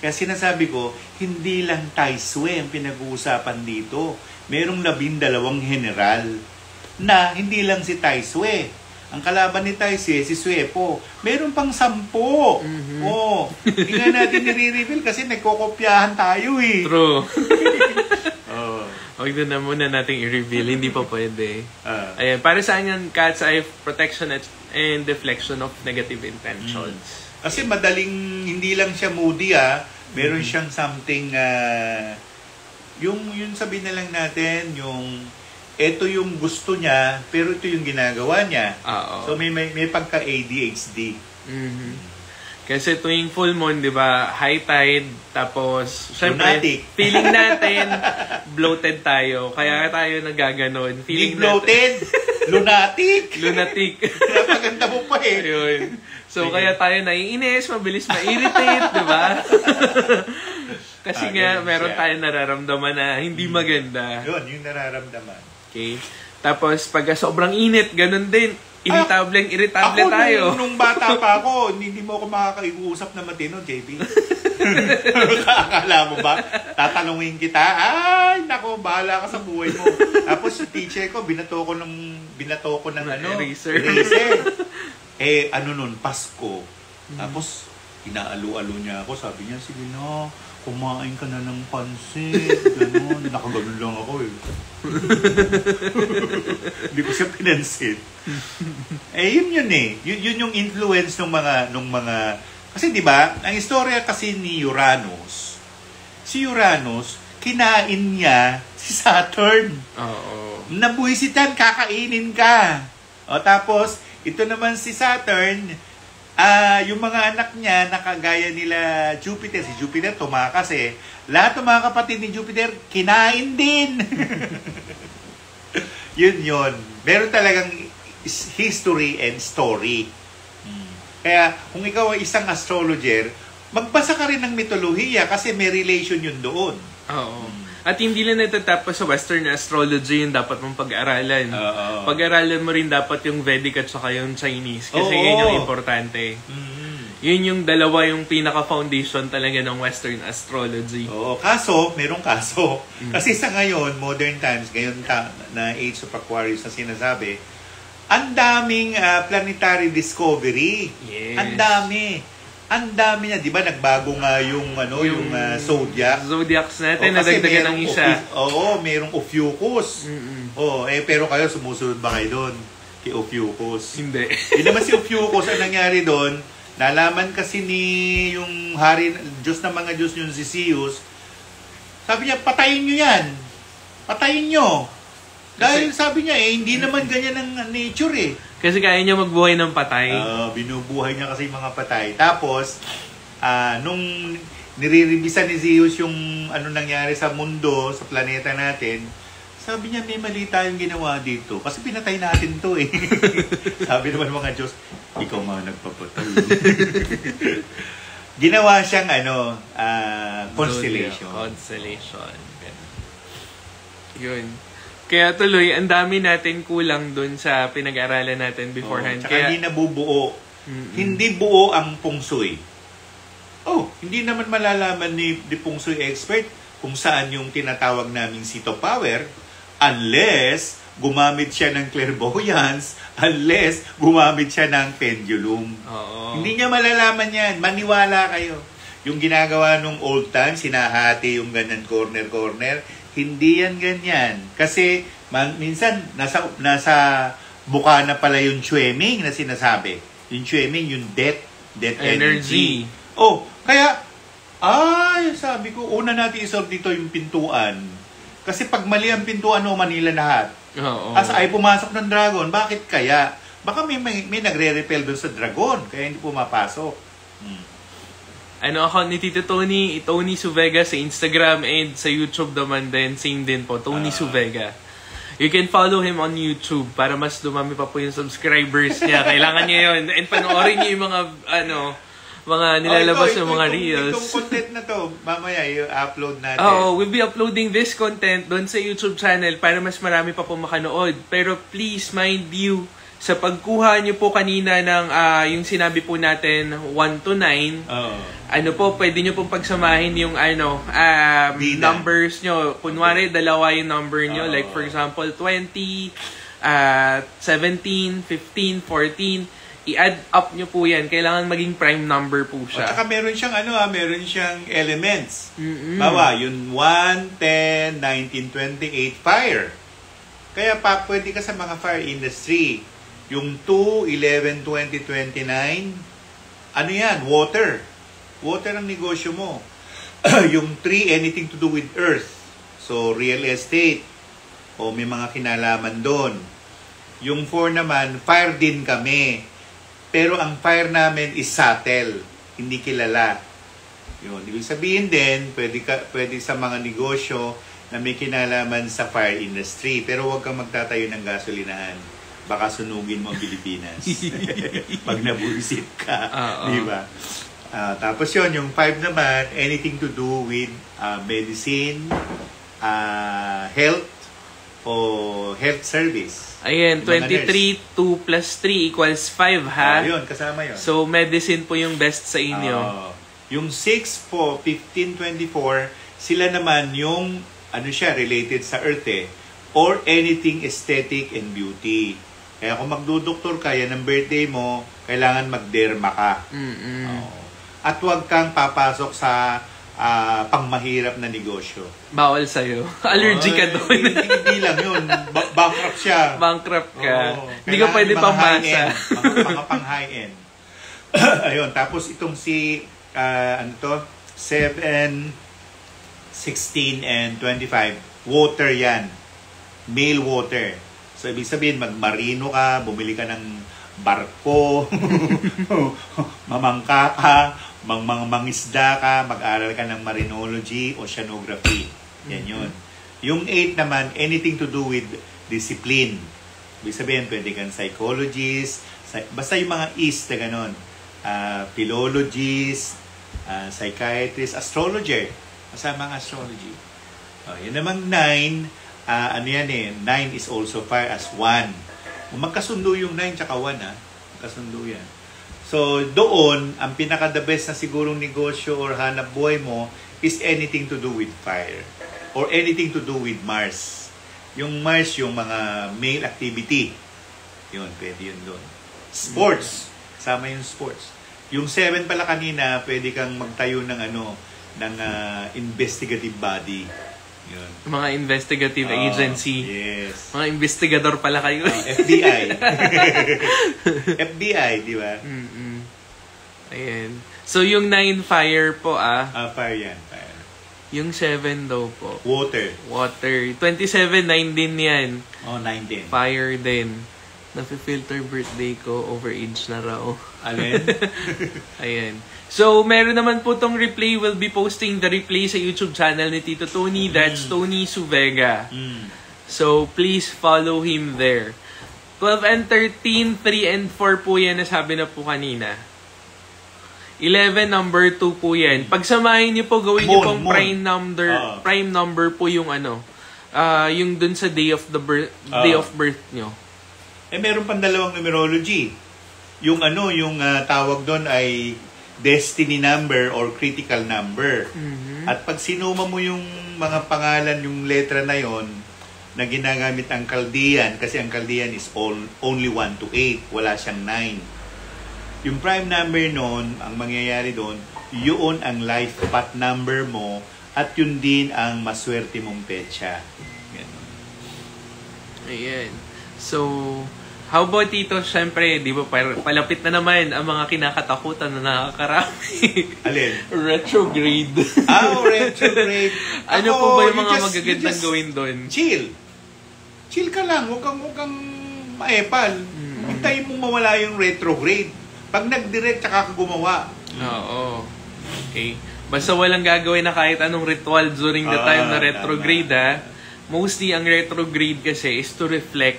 Kaya sinasabi ko, hindi lang Tai Sui ang pinag-uusapan dito. Merong 12 general na hindi lang si Tai Sui. Ang kalaban ni Tai Sui, si Suepo. Meron pang 10. Hindi nga natin nire-reveal kasi nagkokopyahan tayo eh. True. Huwag na muna nating i-reveal. Hindi pa pwede. Ayan, para saan yan, cat's eye protection and deflection of negative intentions. Kasi madaling, hindi lang siya moody meron siyang something, yung sabihin na lang natin, yung ito yung gusto niya, pero ito yung ginagawa niya. So may pagka-ADHD. Kasi tuwing full moon, di ba, high tide, tapos, syempre, Lunatic. feeling natin, bloated tayo. Kaya tayo nagaganon. Hindi bloated, lunatic. Lunatic. Napaganda mo pa eh. Ayun. So, kaya tayo naiinis, mabilis ma-irritate, di ba? Kasi nga, meron tayong nararamdaman na hindi maganda. Yun, yung nararamdaman. Okay. Tapos, pag sobrang init, ganun din. Irritable tayo. Nung bata pa ako, hindi mo ako makakausap na matino, JP. Akala mo ba? Tatanungin kita, ay, nako, bahala ka sa buhay mo. Tapos yung teacher ko, binato ko ng eraser. Nun, Pasko. Tapos, inaalu-alu niya ako. Sabi niya, sige na, kumain ka na ng pansit. Ganun. Nakaganon lang ako eh. Hindi ko siya pinansit. Yun eh. Yun yung influence ng mga kasi di ba, ang istorya kasi ni Uranus, si Uranus, kinain niya si Saturn. Oo. Nabuhisitan, kakainin ka. O tapos, ito naman si Saturn, yung mga anak niya, nakagaya nila Jupiter. Si Jupiter, tumakas eh. Lahat ng mga kapatid ni Jupiter, kinain din. Yun. Meron talagang history and story. Kaya, kung ikaw ay isang astrologer, magbasa ka rin ng mitolohiya kasi may relation yun doon. Oo. At hindi lang natatapos sa Western astrology yung dapat mong pag-aralan. Pag-aralan mo rin dapat yung Vedic at saka yung Chinese. Kasi yun yung importante. Yun yung dalawa yung pinaka-foundation talaga ng Western astrology. Oo. Kaso, merong kaso. Kasi sa ngayon, modern times, ngayon na Age of Aquarius na sinasabi, ang daming planetary discovery. Yes. Ang dami niya, 'di ba? Nagbago nga yung zodiac. Zodiacs natin nadagdagan ng isa. Merong Ophiuchus. Pero kayo sumusunod ba kayo doon kay Ophiuchus? Hindi. Hindi naman si Ophiuchus ang nangyari doon. Nalaman kasi ni yung hari, Diyos ng mga Diyos yung si Zeus. Sabi niya, patayin niyo 'yan. Patayin niyo. Dahil sabi niya hindi naman ganyan ang nature eh. Kasi kaya niya magbuhay ng patay. Binubuhay niya kasi mga patay. Tapos, nung niriribisan ni Zeus yung nangyari sa mundo, sa planeta natin, sabi niya may mali tayong ginawa dito. Kasi pinatay natin to eh. Sabi naman mga Diyos, ikaw mga nagpapatay. Ginawa siyang constellation. Constellation. Yun. Kaya tuloy, ang dami natin kulang dun sa pinag-aralan natin beforehand. Tsaka hindi nabubuo. Hindi buo ang Feng Shui. Hindi naman malalaman ni Feng Shui expert kung saan yung tinatawag naming Sito Power unless gumamit siya ng clairvoyance, unless gumamit siya ng pendulum. Oo. Hindi niya malalaman yan. Maniwala kayo. Yung ginagawa nung old times, sinahati yung ganyan corner-corner, hindi yan ganyan. Kasi minsan nasa buka na pala yung Chueming na sinasabi. Yung Chueming, yung death energy. Kaya sabi ko, una natin isolve dito yung pintuan. Kasi pag mali ang pintuan, Manila lahat. Ay pumasok ng dragon. Bakit kaya? Baka may nagre-repel doon sa dragon, kaya hindi pumapasok. Account ni Tito Tony, Tony Suvega sa Instagram and sa YouTube naman din, same din po, Tony Suvega. You can follow him on YouTube para mas dumami pa po yung subscribers niya. Kailangan niya yun. And panoorin niyo yung mga nilalabas ng mga reels. Itong content na to, mamaya i-upload natin. We'll be uploading this content doon sa YouTube channel para mas marami pa po makanood. Pero please mind you, sa pagkuha niyo po kanina ng yung sinabi po natin 1 to 9, pwede niyo pong pagsamahin yung numbers niyo. Kunwari dalawa yung number niyo, like for example 20, 17, 15, 14, i-add up niyo po yan. Kailangan maging prime number po siya. At saka meron siyang meron siyang elements. Bawa, yung 1, 10, 19, 28, fire. Kaya pwede ka sa mga fire industry. Yung 2, 11, 20, 29, yan? Water. Water ang negosyo mo. Yung 3, anything to do with earth. So, real estate. O may mga kinalaman doon. Yung 4 naman, fire din kami. Pero ang fire namin is subtle. hindi kilala. Yun. Ibig sabihin din, pwede sa mga negosyo na may kinalaman sa fire industry. Pero huwag kang magtatayo ng gasolinahan. Baka sunugin mo ang Pilipinas. Pag nabuisit ka. Di ba? Tapos yun, yung 5 naman, anything to do with medicine, health, o health service. Ayan, 23, 2 plus 3 equals 5, ha? Yun, kasama yun. So, medicine po yung best sa inyo. Yung 6 po, 15, 24, sila naman yung, related sa earth or anything aesthetic and beauty. Kaya kung magdudoktor ka, yan ang birthday mo, kailangan magderma ka. At huwag kang papasok sa pangmahirap na negosyo. Bawal sa'yo. Allergy ka doon. Hindi lang yun. Bankrupt siya. Bankrupt ka. Hindi ka pwede pangmasa. Mga pang high-end. Ayun. Tapos itong si 7, 16, and 25. Water yan. Male water. So, ibig sabihin, magmarino ka, bumili ka ng barko, mamangka ka, mangisda ka, mag-aral ka ng marinology, oceanography. Yan yun. Yung 8 naman, anything to do with discipline. Ibig sabihin, pwede kang psychologist, basta yung mga East na ganun. Philologist, psychiatrist, astrologer. Kasama ang astrology. Yun namang 9, 9 is also fire as 1. Magkasundo yung 9 tsaka 1, magkasundo yan. So, doon, ang pinaka-the best na sigurong negosyo or hanap buhay mo is anything to do with fire. Or anything to do with Mars. Yung Mars, yung mga male activity. Yun, pwede yun doon. Sports. Sama yung sports. Yung 7 pala kanina, pwede kang magtayo ng ng investigative body. Yun. Mga investigative agency. Yes. Mga investigador pala kayo. FBI. FBI, di ba? Ayan. So, yung 9 fire po, fire yan, fire. Yung 7 daw po. Water. 27, 9 din yan. 9 din. Fire din. Nafe-filter birthday ko, overage na raw. Alin? Ayan. So, meron naman po tong replay. We'll be posting the replay sa YouTube channel ni Tito Tony. That's Tony Suvega. So, please follow him there. 12 and 13, 3 and 4 po yan, nasabi na po kanina. 11, number 2 po yan. Pagsamahin niyo po, gawin niyo pong prime number po yung yung dun sa day of birth niyo. Meron pang dalawang numerology. Yung yung tawag doon ay destiny number or critical number. At pag sinuma mo yung mga pangalan, yung letra na yon na ginagamit ang Chaldean, kasi ang Chaldean is only 1 to 8, wala siyang 9. Yung prime number noon, ang mangyayari doon, yun ang life path number mo at yun din ang maswerte mong petsa. Ganun. Ayan. So, how about Tito? Siyempre, di ba, palapit na naman ang mga kinakatakutan na nakakarami. Alin? Retrograde. Retrograde. Ano po ba yung mga magagandang gawin doon? Chill. Chill ka lang. Huwag kang maepal. Hintayin mo mawala yung retrograde. Pag nag-direct, tsaka ka gumawa. Oo. Okay. Basta walang gagawin na kahit anong ritual during the time na retrograde, Mostly, ang retrograde kasi is to reflect.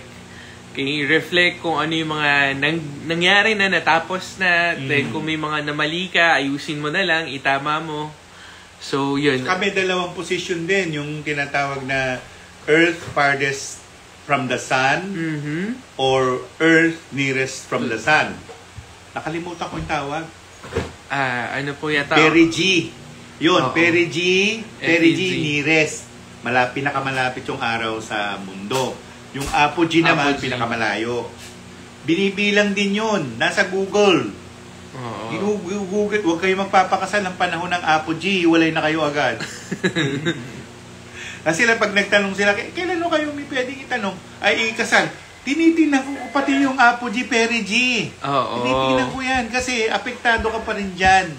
Okay? Reflect kung ano yung mga nangyari na, natapos na. Then, kung may mga namali ka, ayusin mo na lang, itama mo. So, yun. Kami dalawang position din, yung tinatawag na Earth farthest from the Sun or Earth nearest from the Sun. Nakalimutan ko yung tawag. Ano po yata? Perigee. Yun, Perigee nearest. Pinakamalapit yung araw sa mundo. Yung apogee naman, pinakamalayo. Binibilang din yun. Nasa Google. Google. Huwag kayo magpapakasal ng panahon ng apogee. Walay na kayo agad. Kasi pag nagtanong sila, kailan mo kayo may pwedeng itanong? Ay, ikasal. Tinitingnan ko pati yung apogee, perigee. Tinitingnan ko yan kasi apektado ka pa rin dyan.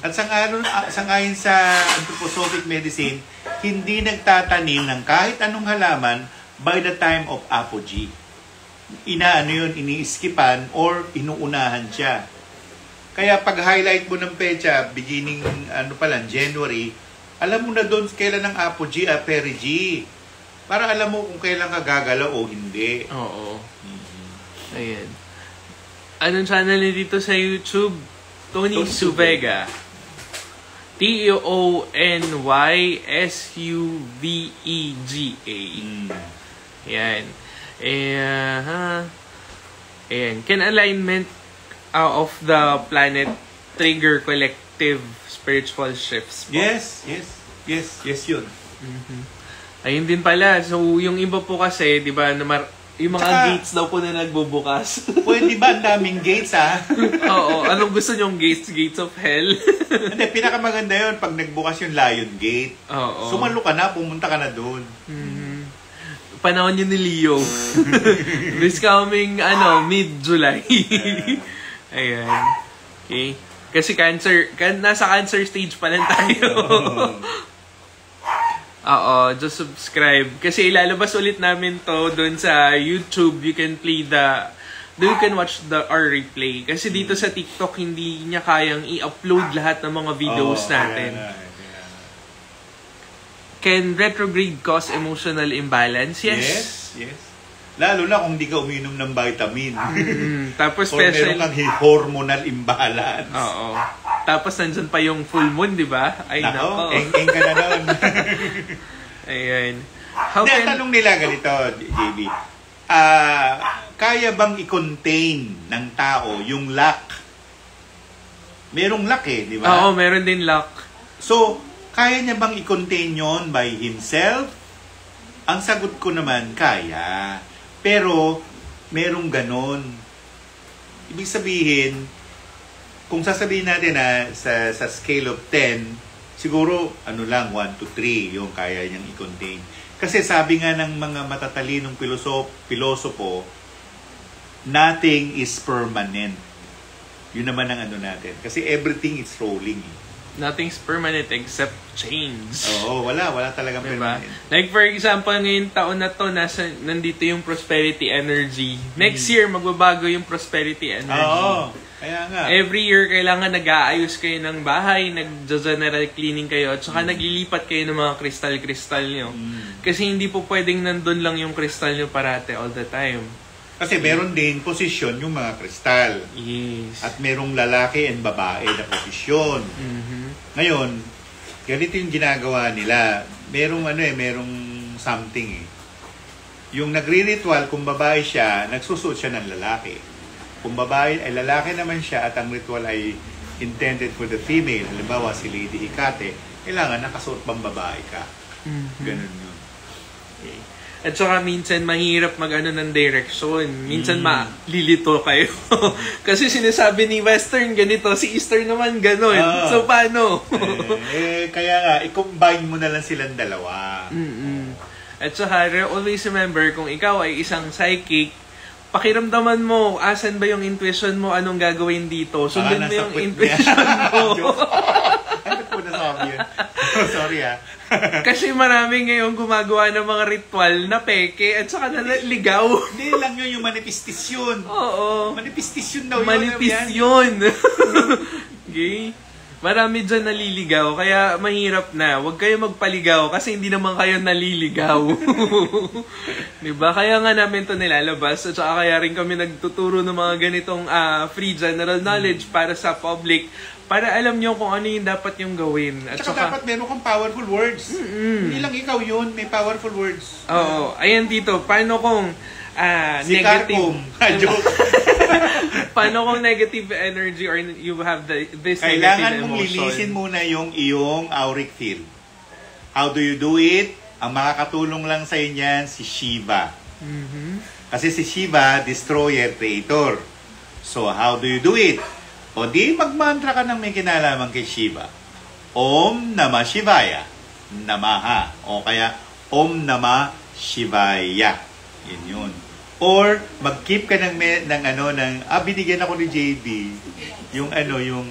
At sangayon sa anthroposophic medicine, hindi nagtatanim ng kahit anong halaman by the time of apogee. Iniiskipan or inuunahan siya. Kaya pag-highlight mo ng pecha, beginning, January, alam mo na doon kailan ang perigee. Para alam mo kung kailan ka gagalaw o hindi. Oo. Ayan. Anong channel niyo dito sa YouTube? Tony Suvega. TonySuvega. Ayan. Ayan. Can alignment of the planet trigger collective spiritual shifts po? Yes, yun. Ayun din pala. So, yung iba po kasi, di ba, yung mga gates daw po na nagbubukas. Pwede ba ang daming gates, ha? Oo. Anong gusto nyong gates? Gates of hell? Hindi, pinakamaganda yun pag nagbukas yung Lion Gate. Oo. Sumalo ka na, pumunta ka na doon. Panahon yun ni Leo. This coming, mid-July. Ayan. Okay. Kasi nasa cancer stage pa lang tayo. Oo, just subscribe. Kasi ilalabas ulit namin to doon sa YouTube. You can watch our replay. Kasi dito sa TikTok, hindi niya kayang i-upload lahat ng mga videos natin. Can retrograde cause emotional imbalance? Yes. Lalo na kung di ka uminom ng vitamin. Tapos or meron kang hormonal imbalance. Oo. Tapos nandyan pa yung full moon, di ba? Ay, nako. Eng ka na nun. Ayan. Tanong nila ganito, JB. Kaya bang i-contain ng tao yung luck? Merong luck di ba? Oo, meron din luck. So, kaya niya bang i-contain yon by himself? Ang sagot ko naman, kaya. Pero, merong ganon. Ibig sabihin, kung sasabihin natin na sa scale of 10, siguro, 1 to 3 yung kaya niyang i-contain. Kasi sabi nga ng mga matatalinong pilosopo, nothing is permanent. Yun naman ang natin. Kasi everything is rolling. Nothing's permanent except change. Oo, wala talagang diba? permanent. Like for example, ngayong taon na to, nandito yung prosperity energy. Next year, magbabago yung prosperity energy. Oo, kaya nga. Every year, kailangan nag-aayos kayo ng bahay, nag-general cleaning kayo, at saka naglilipat kayo ng mga kristal nyo. Kasi hindi po pwedeng nandun lang yung kristal nyo parate all the time. Kasi meron din posisyon yung mga kristal. Yes. At merong lalaki and babae na posisyon. Ngayon, ganito yung ginagawa nila. Merong something Yung nagri-ritual, kung babae siya, nagsusuot siya ng lalaki. Kung babae ay lalaki naman siya at ang ritual ay intended for the female, halimbawa si Lady Hecate, kailangan nakasuot pang babae ka. Ganun yun. Okay. At saka minsan mahirap ng direction. Minsan malilito kayo. Kasi sinasabi ni Western ganito, si Eastern naman ganon. So paano? Kaya nga, i-combine mo na lang silang dalawa. At saka always remember, kung ikaw ay isang psychic, pakiramdaman mo, asan ba yung intuition mo, anong gagawin dito. Sundin mo yung intuition mo. Bakit ko nasabi yun? Sorry Kasi marami ngayon gumagawa ng mga ritual na peke at saka naligaw. Hindi lang yun yung manifestasyon. Oo. Manifestasyon daw yun. Manifestasyon. Okay? Marami dyan naliligaw, kaya mahirap na. Huwag kayo magpaligaw kasi hindi naman kayo naliligaw. Diba? Kaya nga namin ito nilalabas at saka kaya rin kami nagtuturo ng mga ganitong free general knowledge para sa public. Para alam nyo kung ano yung dapat yung gawin. At saka dapat meron kang powerful words. Hindi lang ikaw yun, may powerful words. Oo. Ayan dito, paano kung si negative... Joke. Paano kung negative energy or you have this kailangan negative emotion? Kailangan mong linisin muna yung iyong auric field. How do you do it? Ang makakatulong lang sa inyan, si Shiva. Kasi si Shiva, destroyer, creator. So, how do you do it? O di magmantra ka ng may kinalaman kay Shiva. Om Namah Shivaya. Namaha. O kaya Om Namah Shivaya. Yun. Or mag-keep ka ng binigyan ako ni JB. Yung ano yun?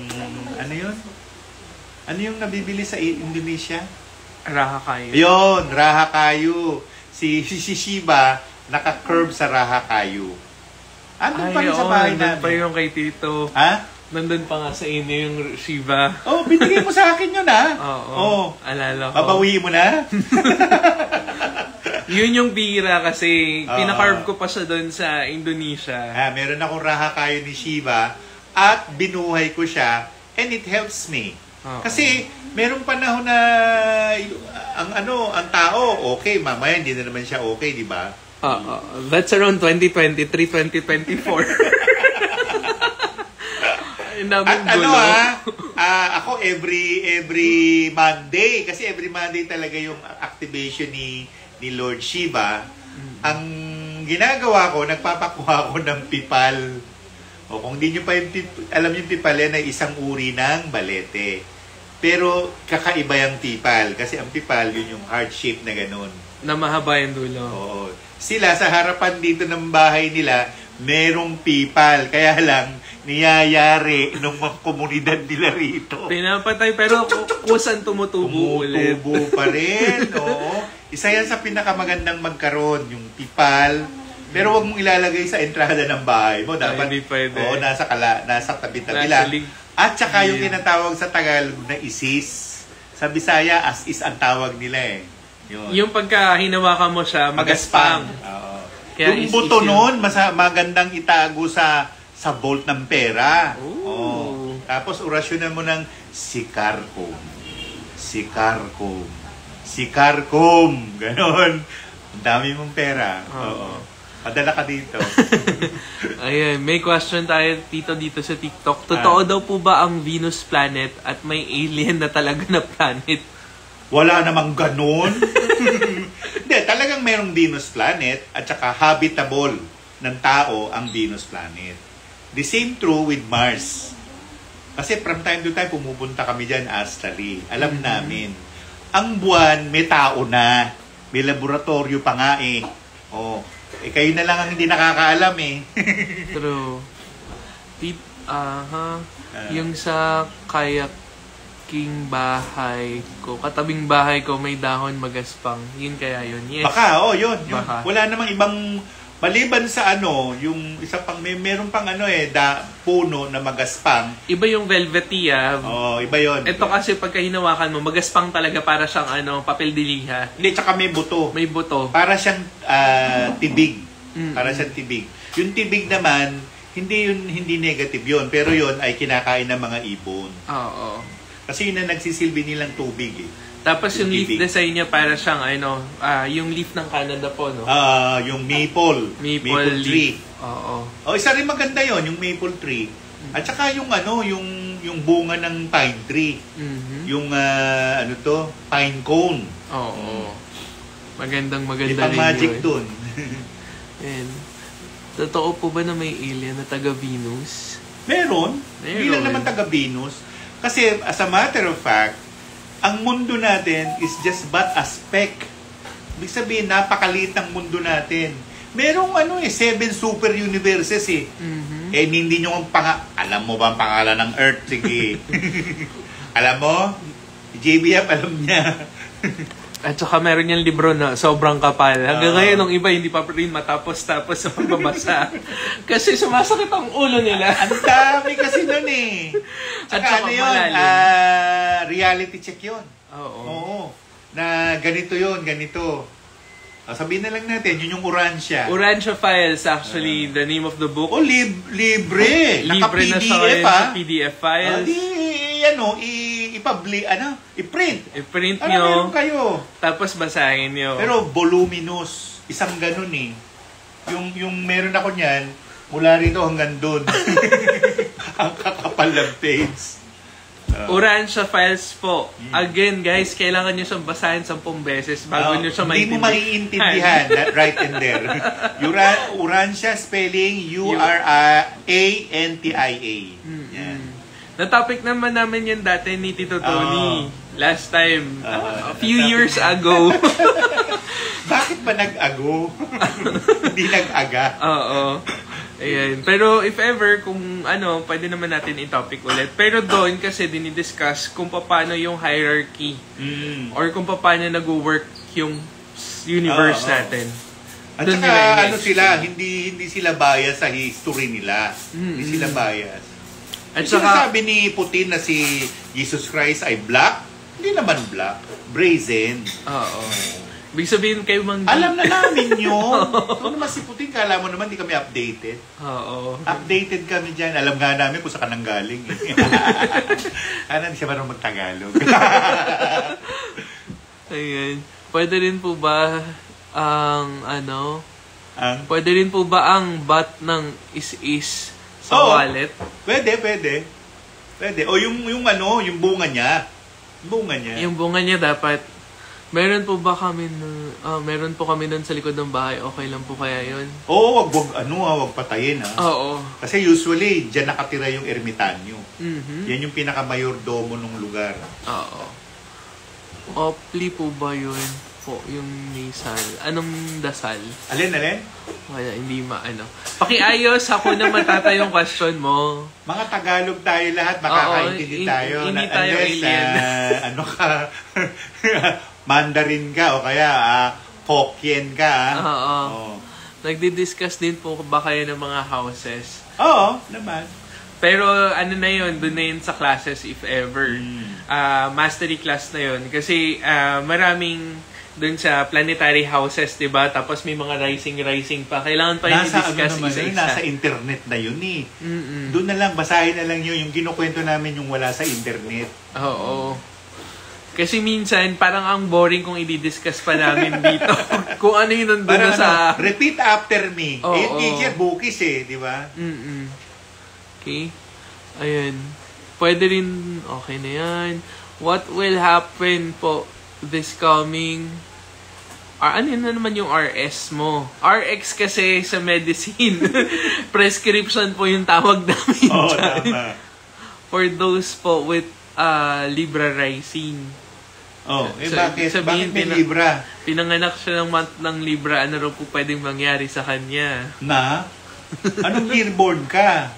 Ano yung nabibili sa Indonesia? Rahakayu. Yun, Rahakayu. Si Shiva naka-curve sa Rahakayu. Andun pa rin sa bahay namin. Andun pa yung kay Tito. Ha? Nandun pa nga sa inyo yung Shiva. Oh, binigay mo sa akin yun, ha? Oo. Alala ko. Babawiin mo na? Yun yung bira kasi pinakarve ko pa siya doon sa Indonesia. Meron akong raha kayo ni Shiva at binuhay ko siya and it helps me. Kasi merong panahon na ang tao, okay, mamaya hindi na naman siya okay, di ba? That's around 2023, 2024. At ako every Monday, kasi every Monday talaga yung activation ni Lord Shiva. Ang ginagawa ko, nagpapakuha ko ng pipal. O kung hindi nyo pa alam yung pipal, yan ay isang uri ng balete. Pero kakaiba yung pipal, kasi ang pipal yun yung heart shape na ganun. Na mahaba yung dulo. Oo. Sila sa harapan dito ng bahay nila, merong pipal. Kaya lang, niyayari ng mga komunidad nila rito. Pinapatay, pero kusan tumutubo ulit. Tumutubo pa rin, oo. Isa yan sa pinakamagandang magkaroon, yung pipal. Pero wag mong ilalagay sa entrada ng bahay mo. Dapat, hindi pwede. Oo, nasa tabi-tabi lang. At saka yung tinatawag sa Tagalog na isis. Sa Bisaya, as is ang tawag nila eh. Yung pagka hinawakan mo siya, magaspang. Oo. Yung buto nun, magandang itago sa vault ng pera. Oh. Tapos orasyonan mo ng sikarkom. Sikarkom. Sikarkom. Ganon. Ang dami mong pera. Oo. Padala ka dito. Ayan, may question tayo dito sa TikTok. Totoo daw po ba ang Venus planet at may alien na talaga na planet? Wala namang ganon. Hindi, talagang merong Venus planet at saka habitable ng tao ang Venus planet. The same true with Mars. Kasi from time to time, pumupunta kami dyan astrally. Alam namin. Ang buwan, may tao na. May laboratorio pa nga eh. Oh. Kayo na lang ang hindi nakakaalam eh. True. Yung sa kayaking bahay ko, katabing bahay ko, may dahon magaspang. Yun kaya yun? Yes. Baka, yun. Baka. Wala namang ibang maliban sa yung isa pang meron pang puno na magaspang. Iba yung velvetia. Iba yun. Ito kasi pagka hinawakan mo, magaspang talaga para siyang papel de liha. Hindi, tsaka may buto. May buto. Para siyang tibig. Para siyang tibig. Yung tibig naman, hindi negative yun. Pero yun ay kinakain ng mga ibon. Oo. Kasi yun na nagsisilbi nilang tubig eh. Tapos yung leaf design niya para siyang yung leaf ng Canada po, no? Yung maple tree. Oo. Isa rin maganda yon, yung maple tree. At saka yung bunga ng pine tree. Yung pine cone. Oo. Maganda Ipang rin magic yun. dun. And, totoo po ba na may alien na taga-Venus? Meron. Hindi lang naman taga-Venus. Kasi as a matter of fact, ang mundo natin is just but a speck. Ibig sabihin, napakaliit ng mundo natin. Merong 7 super universes eh. Hindi nyo alam mo ba ang pangalan ng Earth? Sige. Alam mo? JBF, alam niya. At saka meron niyang libro na sobrang kapal. Hanggang ngayon, nung iba hindi pa rin matapos sa pagbabasa. Kasi sumasakit ang ulo nila. Ang dami kasi nun eh. Tsaka yun? Reality check yun. Oo. Na ganito yun, ganito. Sabihin na lang natin, yun yung Urantia. Urantia Files, actually, the name of the book. Libre. Libre na siya ngayon sa PDF files. I-print. I-print nyo. Meron kayo. Tapos basahin nyo. Pero voluminous. Isang ganun eh. Yung meron ako niyan, mula rito hanggang doon. Ang kakapal ng page. Urantia Files po. Again, guys, kailangan nyo siyang basahin 10 beses bago nyo siya maintindihan. Hindi mo maiintindihan. Right in there. Urantia spelling U-R-A-N-T-I-A. Yan. Na-topic naman namin yan dati ni Tito Tony. Last time. A few years ago. Bakit ba nag-ago? Hindi nag-aga. Oo. Ayan. Pero if ever, kung pwede naman natin i-topic ulit. Pero doon kasi dinidiscuss kung paano yung hierarchy or kung paano nag-work yung universe natin. At saka sila, hindi sila bias sa history nila. Hindi sila bias. At sinasabi ni Putin na si Jesus Christ ay black? Hindi naman black. Brazen. Oo. Ibig sabihin kayo alam na namin yun. Ito naman si Putin, kala mo naman, di kami updated. Oo. Updated kami dyan. Alam nga namin kung saan ka nang galing. Hindi siya marunong mag-Tagalog. Ayan. Pwede rin po ba pwede rin po ba ang bot ng is sa wallet? Pwede. O yung bunga niya. Yung bunga niya dapat. Meron po kami nun sa likod ng bahay. Okay lang po kaya yun? Oo, wag patayin ha. Oo. Kasi usually, dyan nakatira yung ermitanyo. Mm-hmm. Yan yung pinaka-mayordomo ng lugar. Oo. Opli po ba yun? Po, yung misal. Anong dasal? Alin? Wala, hindi Pakiayos ako na matata yung question mo. Mga Tagalog tayo lahat, makakaintindi tayo. Hindi tayo alien. Mandarin ka o kaya Hokkien ka. Oo. Nagdi-discuss din po ba kayo ng mga houses? Oo, naman. Pero na yun, doon na yun sa classes if ever. Mastery class na yun. Kasi maraming doon sa planetary houses, diba? Tapos may mga rising pa. Kailangan pa yung i-discuss isa-isa. Nasa internet na yun eh. Doon na lang, basahin na lang yun. Yung kinukwento namin yung wala sa internet. Oo. Kasi minsan, parang ang boring kung i-discuss pa namin dito. Kung ano yung nandun na sa... repeat after me. Yung teacher, bukis di ba? Okay. Ayan. Pwede rin, okay na yan. What will happen po this coming... ano na naman yung RS mo? RX kasi sa medicine. Prescription po yung tawag namin dyan. Tama. For those po with Libra rising. Bakit may Libra? Pinanganak siya ng month ng Libra. Ano raw po pwedeng mangyari sa kanya? Anong yearborn ka?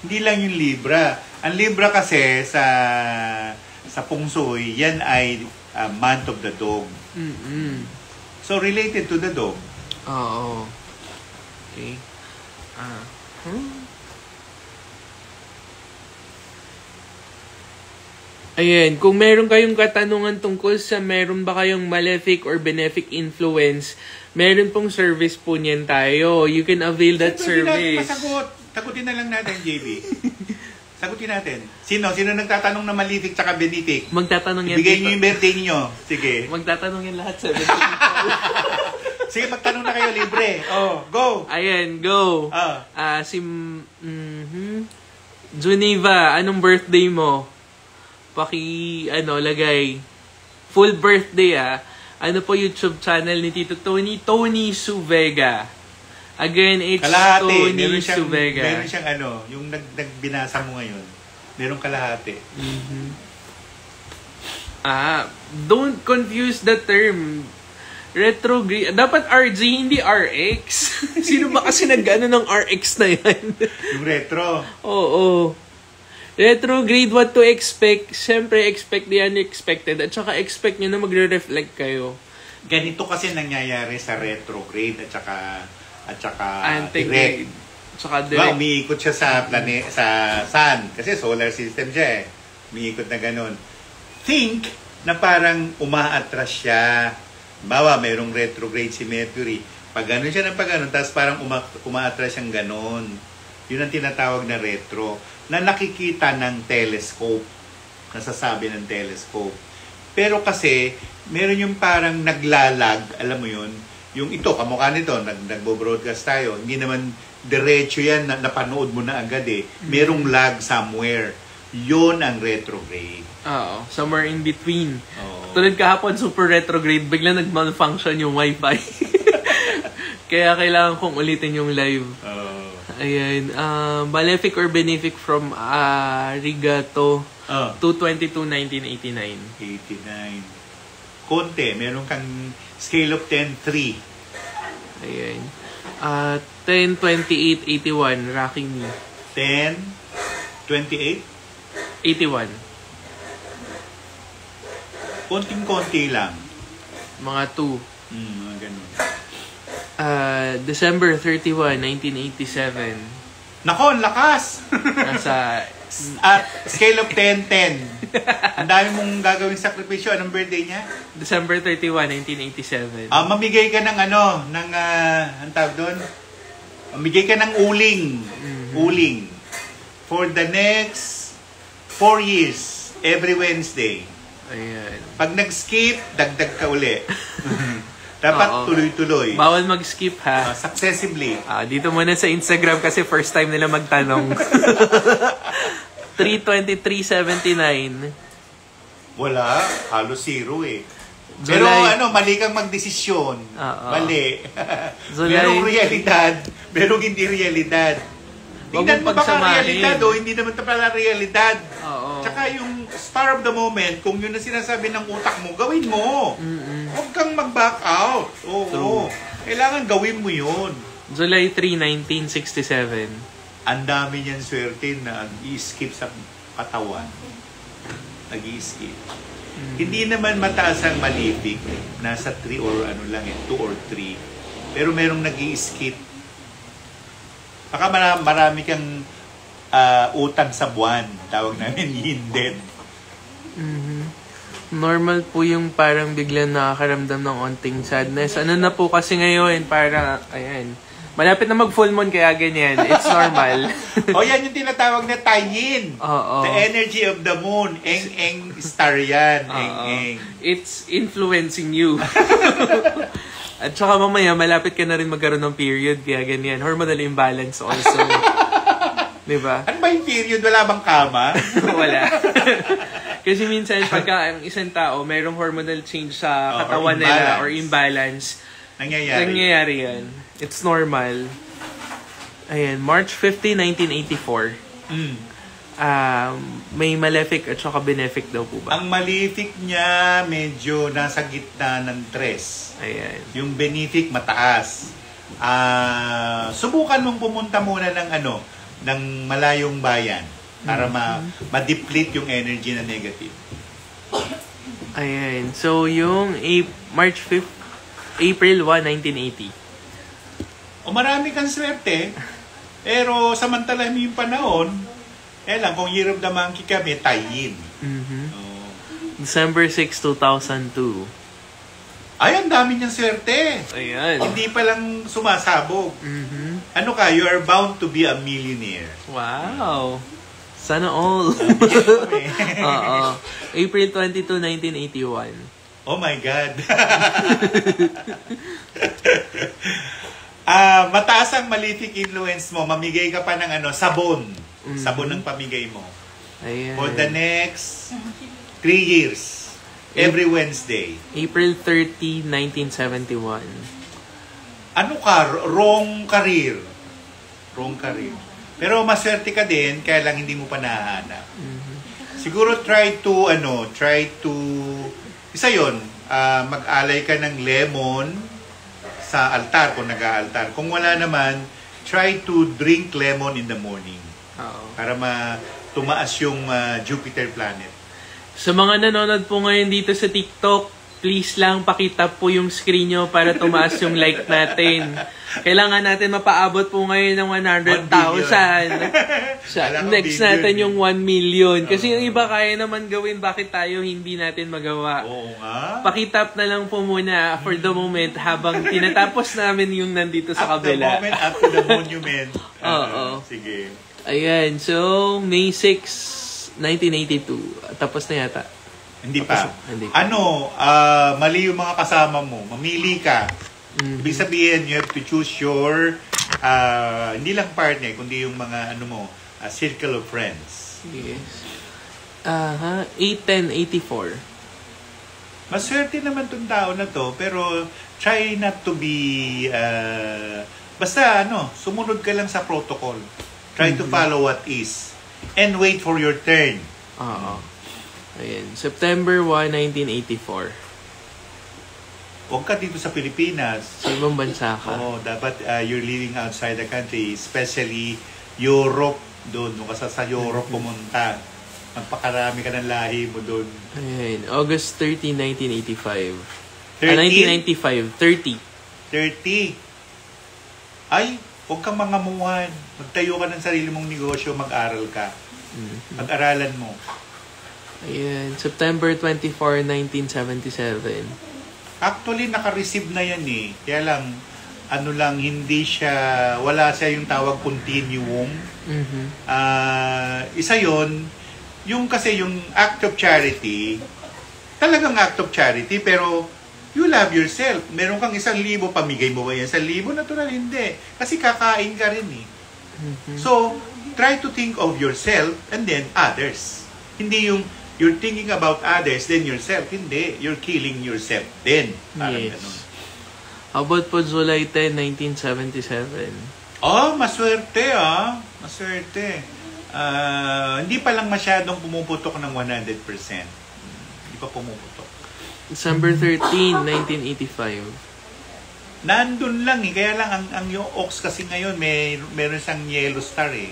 Hindi lang yung Libra. Ang Libra kasi sa Pungsoy, yan ay month of the dog. So, related to the dog. Oo. Okay. Ayan, kung meron kayong katanungan tungkol sa meron ba kayong malefic or benefic influence, meron pong service po niyan tayo. You can avail that service. Sagutin na lang natin, JB. Sagutin natin. Sino nagtatanong na malefic tsaka benefic? Magtatanong yan. Ibigay niyo yung birthday niyo. Sige. Magtatanong yan lahat 7 Sige, magtanong na kayo libre. Go. Ayan, go. Geneva, anong birthday mo? Lagay. Full birthday, Ano po YouTube channel ni Tito Tony? Tony Suvega. Again, it's kalahati. Tony Suvega. Meron siyang yung nagbinasa mo ngayon. Meron kalahati. Don't confuse the term. Retrograde. Dapat RG, hindi RX. Sino ba kasi nag-ano ng RX na yan? Yung retro. Oo. Retrograde, what to expect? Siyempre, expect the unexpected. At saka expect nyo na magre-reflect kayo. Ganito kasi nangyayari sa retrograde at saka antigrade. Direct. Diba, umiikot siya sa sun. Kasi solar system siya Umiikot na ganun. Think na parang umaatras siya. Bawa, mayroong retrograde si Mercury. Pag ganun siya ng pag ganun, tapos parang umaatras siyang ganun. Yun ang tinatawag na retro. Na nakikita ng telescope. Nasasabi ng telescope. Pero kasi, meron yung parang naglalag, alam mo yun, yung ito, kamukha nito, nagbo-broadcast tayo, hindi naman diretso yan, napanood mo na agad Merong lag somewhere. Yun ang retrograde. Oo, somewhere in between. Tulad kahapon, super retrograde, biglang nag-malfunction yung wifi. Kaya kailangan kong ulitin yung live. Ayan. Malefic or benefic from Arigato. 2/22/1989. 89. Konti. Meron kang scale of 10, 3. Ayan. 10/28/81. Rocking me. 10, 28? 81. Konting-konti lang. Mga 2. Mga ganun. December 31, 1987. Nako, ang lakas! Nasa... At scale of 10-10. Ang dami mong gagawing sakripisyo. Anong birthday niya? December 31, 1987. Mamigay ka ng ang tawag doon? Mamigay ka ng uling. Uling. For the next 4 years, every Wednesday. Ayan. Pag nag-skip, dagdag ka uli. Dapat tuloy-tuloy. Bawal mag-skip ha. Successively. Dito muna sa Instagram kasi first time nila magtanong. 323.79. Wala. Halos zero eh. Pero mali kang magdesisyon. Mali. Merong realidad, merong hindi realidad. Tingnan mo baka realidad hindi naman pala realidad. Tsaka yung spur of the moment, kung yun na sinasabi ng utak mo, gawin mo. Huwag kang mag-back out. Oo. Kailangan gawin mo yun. July 3, 1967. Ang dami niyan swerte na i-skip sa katawan. Nag-i-skip. Hindi naman mataas ang malipik. Nasa 3 or 2 or 3. Pero merong nag-i-skip. Baka marami kang utang sa buwan. Tawag namin yinded. Normal po yung parang biglang nakakaramdam ng onting sadness. Ano na po kasi ngayon, para, ayan, malapit na mag-full moon kaya ganyan. It's normal. Yan yung tinatawag na tie-in. The energy of the moon. Eng-eng star yan. Eng-eng. It's influencing you. At saka mamaya, malapit ka na rin magkaroon ng period, kaya ganyan. Hormonal imbalance also. Diba? Ano ba yung period? Wala bang kama? Wala. Kasi minsan, pagka ang isang tao, mayroong hormonal change sa katawan nila or imbalance, nangyayari yan. It's normal. Ayan, March 15, 1984. May malefic at saka benefic daw po ba? Ang malefic niya medyo nasa gitna ng 3. Ayan. Yung benefic mataas. Subukan mong pumunta muna ng malayong bayan para ma-deplete yung energy na negative. Ayan. So, yung March 5th, April 1, 1980. Marami kang swerte. Pero samantala mo yung panahon, kung year of the monkey ka, may tie-in. December 6, 2002. Ay, ang dami niyang swerte. Ayan. Hindi pa lang sumasabog. Ano ka, you are bound to be a millionaire. Wow. Sana all. April 22, 1981. Oh my God. Mataas ang malefic influence mo. Mamigay ka pa ng sabon. Sabon ng pamigay mo. Ayan. For the next 3 years. Every Wednesday. April 30, 1971. Ano ka? Wrong career. Wrong career. Pero maswerte ka din, kaya lang hindi mo pa nahanap. Siguro try to, isa yun, mag-alay ka ng lemon sa altar kung nag-aaltar. Kung wala naman, try to drink lemon in the morning. Para tumaas yung Jupiter planet. Sa mga nanonood po ngayon dito sa TikTok, please lang pakitap po yung screen nyo para tumaas yung like natin. Kailangan natin mapaabot po ngayon ng 100,000. Next natin yung 1 million. Kasi yung iba kaya naman gawin, bakit tayo hindi natin magawa? Oo nga. Pakitap na lang po muna for the moment habang tinatapos namin yung nandito sa kabila. At the moment, up to the monument. Sige. Ayan, so May 6, 1982. Tapos na yata. Hindi pa. Mali yung mga kasama mo. Mamili ka. Ibig sabihin, you have to choose your, hindi lang partner, kundi yung mga, circle of friends. Yes. 8-10-84. Maswerte naman tong tao na to, pero try not to be, basta, sumunod ka lang sa protocol. Try to follow what is. And wait for your turn. Ayan. September 1, 1984. Huwag ka dito sa Pilipinas. Sa ibang bansa ka. Dapat you're living outside the country, especially Europe doon. Kung ka sa Europe pumunta, magpakarami ka ng lahi mo doon. Ayan. August 30, 1985. 1995. 30. 30. Ay, Huwag kang mangamuhan. Magtayo ka ng sarili mong negosyo, mag-aral ka. Pag-aralan mo. Ayan, September 24, 1977. Actually, naka-receive na yan eh. Kaya lang, hindi siya, wala siya yung tawag continuum. Isa yon, kasi yung act of charity, talagang act of charity, pero you love yourself. Meron kang 1,000, pamigay mo ba yan? 1,000? Natural, hindi. Kasi kakain ka rin eh. So, try to think of yourself and then others. Hindi yung you're thinking about others, then yourself. Hindi. You're killing yourself then. Parang ganun. How about po July 10, 1977? Oh, maswerte ah. Maswerte. Hindi pa lang masyadong pumuputok ng 100%. Hindi pa pumuputok. December 13, 1985. Nandun lang eh. Kaya lang ang yung ox kasi ngayon meron siyang yellow star eh.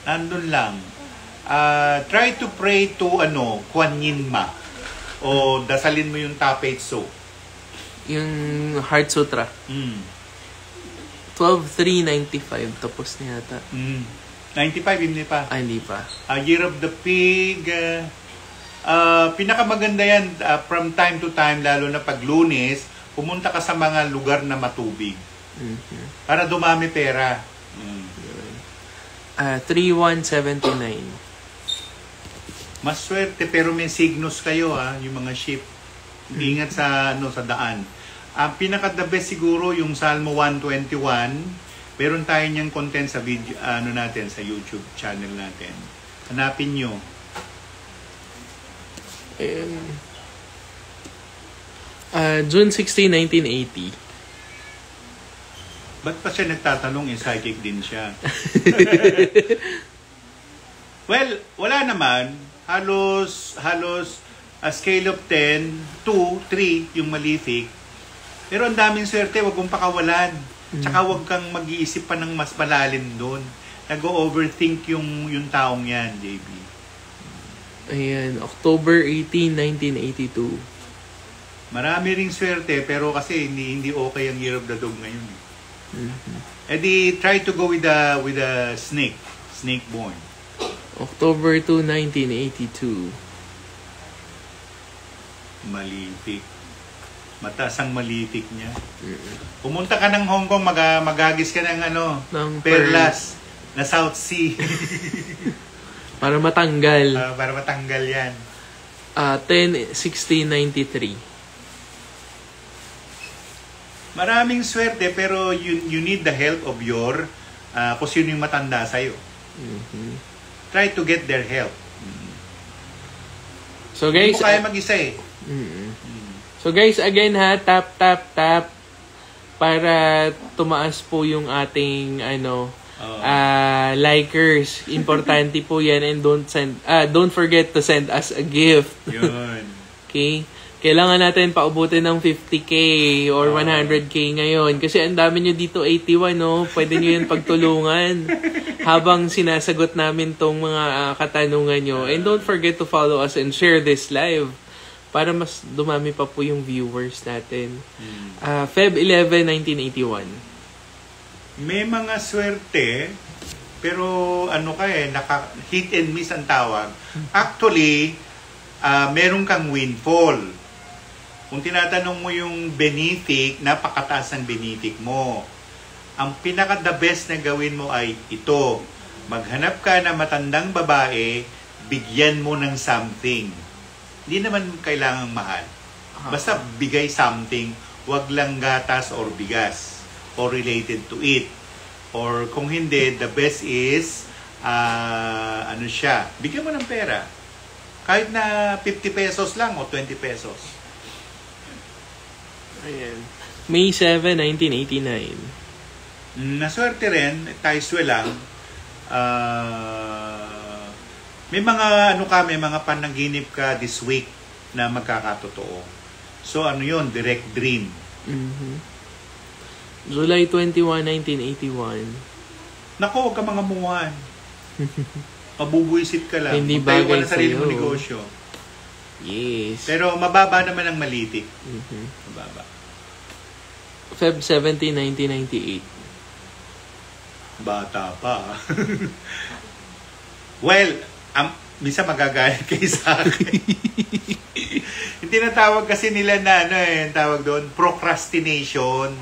Nandun lang. Try to pray to Kuan Yin Ma. O dasalin mo yung Tapei Tso. Yung Heart Sutra. 12/3/95 tapos na yata. 95 hindi pa. Hindi pa. Year of the Pig. Pinakamaganda yan from time to time, lalo na pag Lunes, pumunta ka sa mga lugar na matubig. Para dumami pera. 3/1/79. Maswerte pero may signos kayo yung mga ship. Ingat sa daan. Ang pinaka-the best siguro yung Salmo 121. Meron tayo niyang content sa video natin sa YouTube channel natin. Hanapin niyo. June 16, 1980. Ba't pa siya nagtatanong? Psychic din siya. Well, wala naman. Halos a scale of 10, 2, 3 yung malefic. Pero ang daming swerte, wag mong pakawalan. Tsaka wag kang mag-iisip pa ng mas malalim doon. Nag-overthink yung taong yan, JB. Ayan, October 18, 1982. Marami ring swerte, pero kasi hindi okay ang Year of the Dog ngayon. Di try to go with the snake born. October 2, 1982. Malefic. Mataas ang malefic niya. Pumunta ka ng Hong Kong, magagis ka ng perlas na South Sea. Para matanggal. Para matanggal yan. 10/16/93. Maraming swerte, pero you need the help of your kung sino yung matanda sa'yo. Try to get their help. So guys, hindi mo kaya mag-isa eh. So guys, again tap para tumaas po yung ating likers. Importante po yan, and don't forget to send us a gift. Yun. Okay? Kailangan natin paubutin ng 50K or 100K ngayon. Kasi ang dami nyo dito, 81, no? Pwede nyo yan pagtulungan habang sinasagot namin tong mga katanungan nyo. And don't forget to follow us and share this live para mas dumami pa po yung viewers natin. Feb 11, 1981. May mga swerte, pero hit and miss ang tawag. Actually, meron kang windfall. Kung tinatanong mo yung benefic, napakataas ang benefic mo. Ang pinaka-the best na gawin mo ay ito. Maghanap ka na matandang babae, bigyan mo ng something. Hindi naman kailangang mahal. Basta bigay something, wag lang gatas or bigas or related to it. Or kung hindi, the best is bigyan mo ng pera. Kahit na 50 pesos lang o 20 pesos. Ayan. May 7, 1989. Naswerte rin, taiswe lang. May mga may mga panaginip ka this week na magkakatotoo. So yun, direct dream. July 21, 1981. Naku, huwag ka mga muwan. Mabubuisit ka lang. Hindi bagay bagay na sarili sa'yo. mo negosyo. Yes. Pero mababa naman ang malitik. Mababa. Feb 17, 1998. Bata pa. Well, minsan magagalit kayo sa akin. Yung tinatawag kasi nila na, tawag doon, procrastination.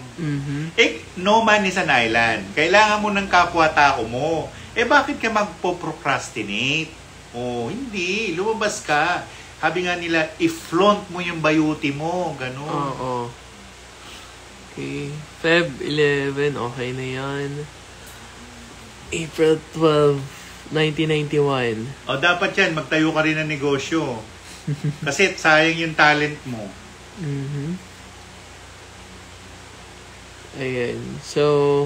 No man is an island. Kailangan mo ng kapwa-tao mo. Bakit ka magpo-procrastinate? Hindi. Lumabas ka. Sabi nga nila, i-flaunt mo yung bayuti mo. Ganun. Oo. Okay. Feb 11, okay na yan. April 12, 1991. Dapat yan, magtayo ka rin ng negosyo. Kasi sayang yung talent mo. Ayan. So,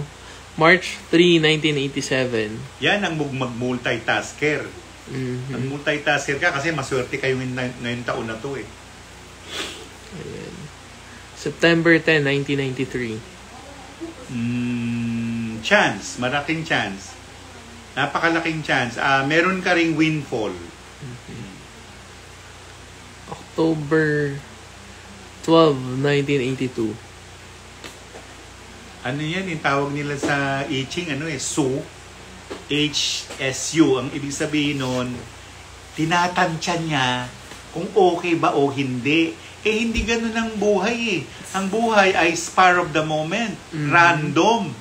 March 3, 1987. Yan ang mag-multitasker. Ang multitasker ka kasi maswerte kayo ngayong taon na to eh. Ayan. September 10, 1993. Chance. Malaking chance. Napakalaking chance. Meron ka ring windfall. October 12, 1982. Ano yan? Yung tawag nila sa I Ching, SU. HSU. Ang ibig sabihin nun, tinatansya niya kung okay ba o hindi. Hindi ganun ang buhay eh. Ang buhay ay spur of the moment. Random.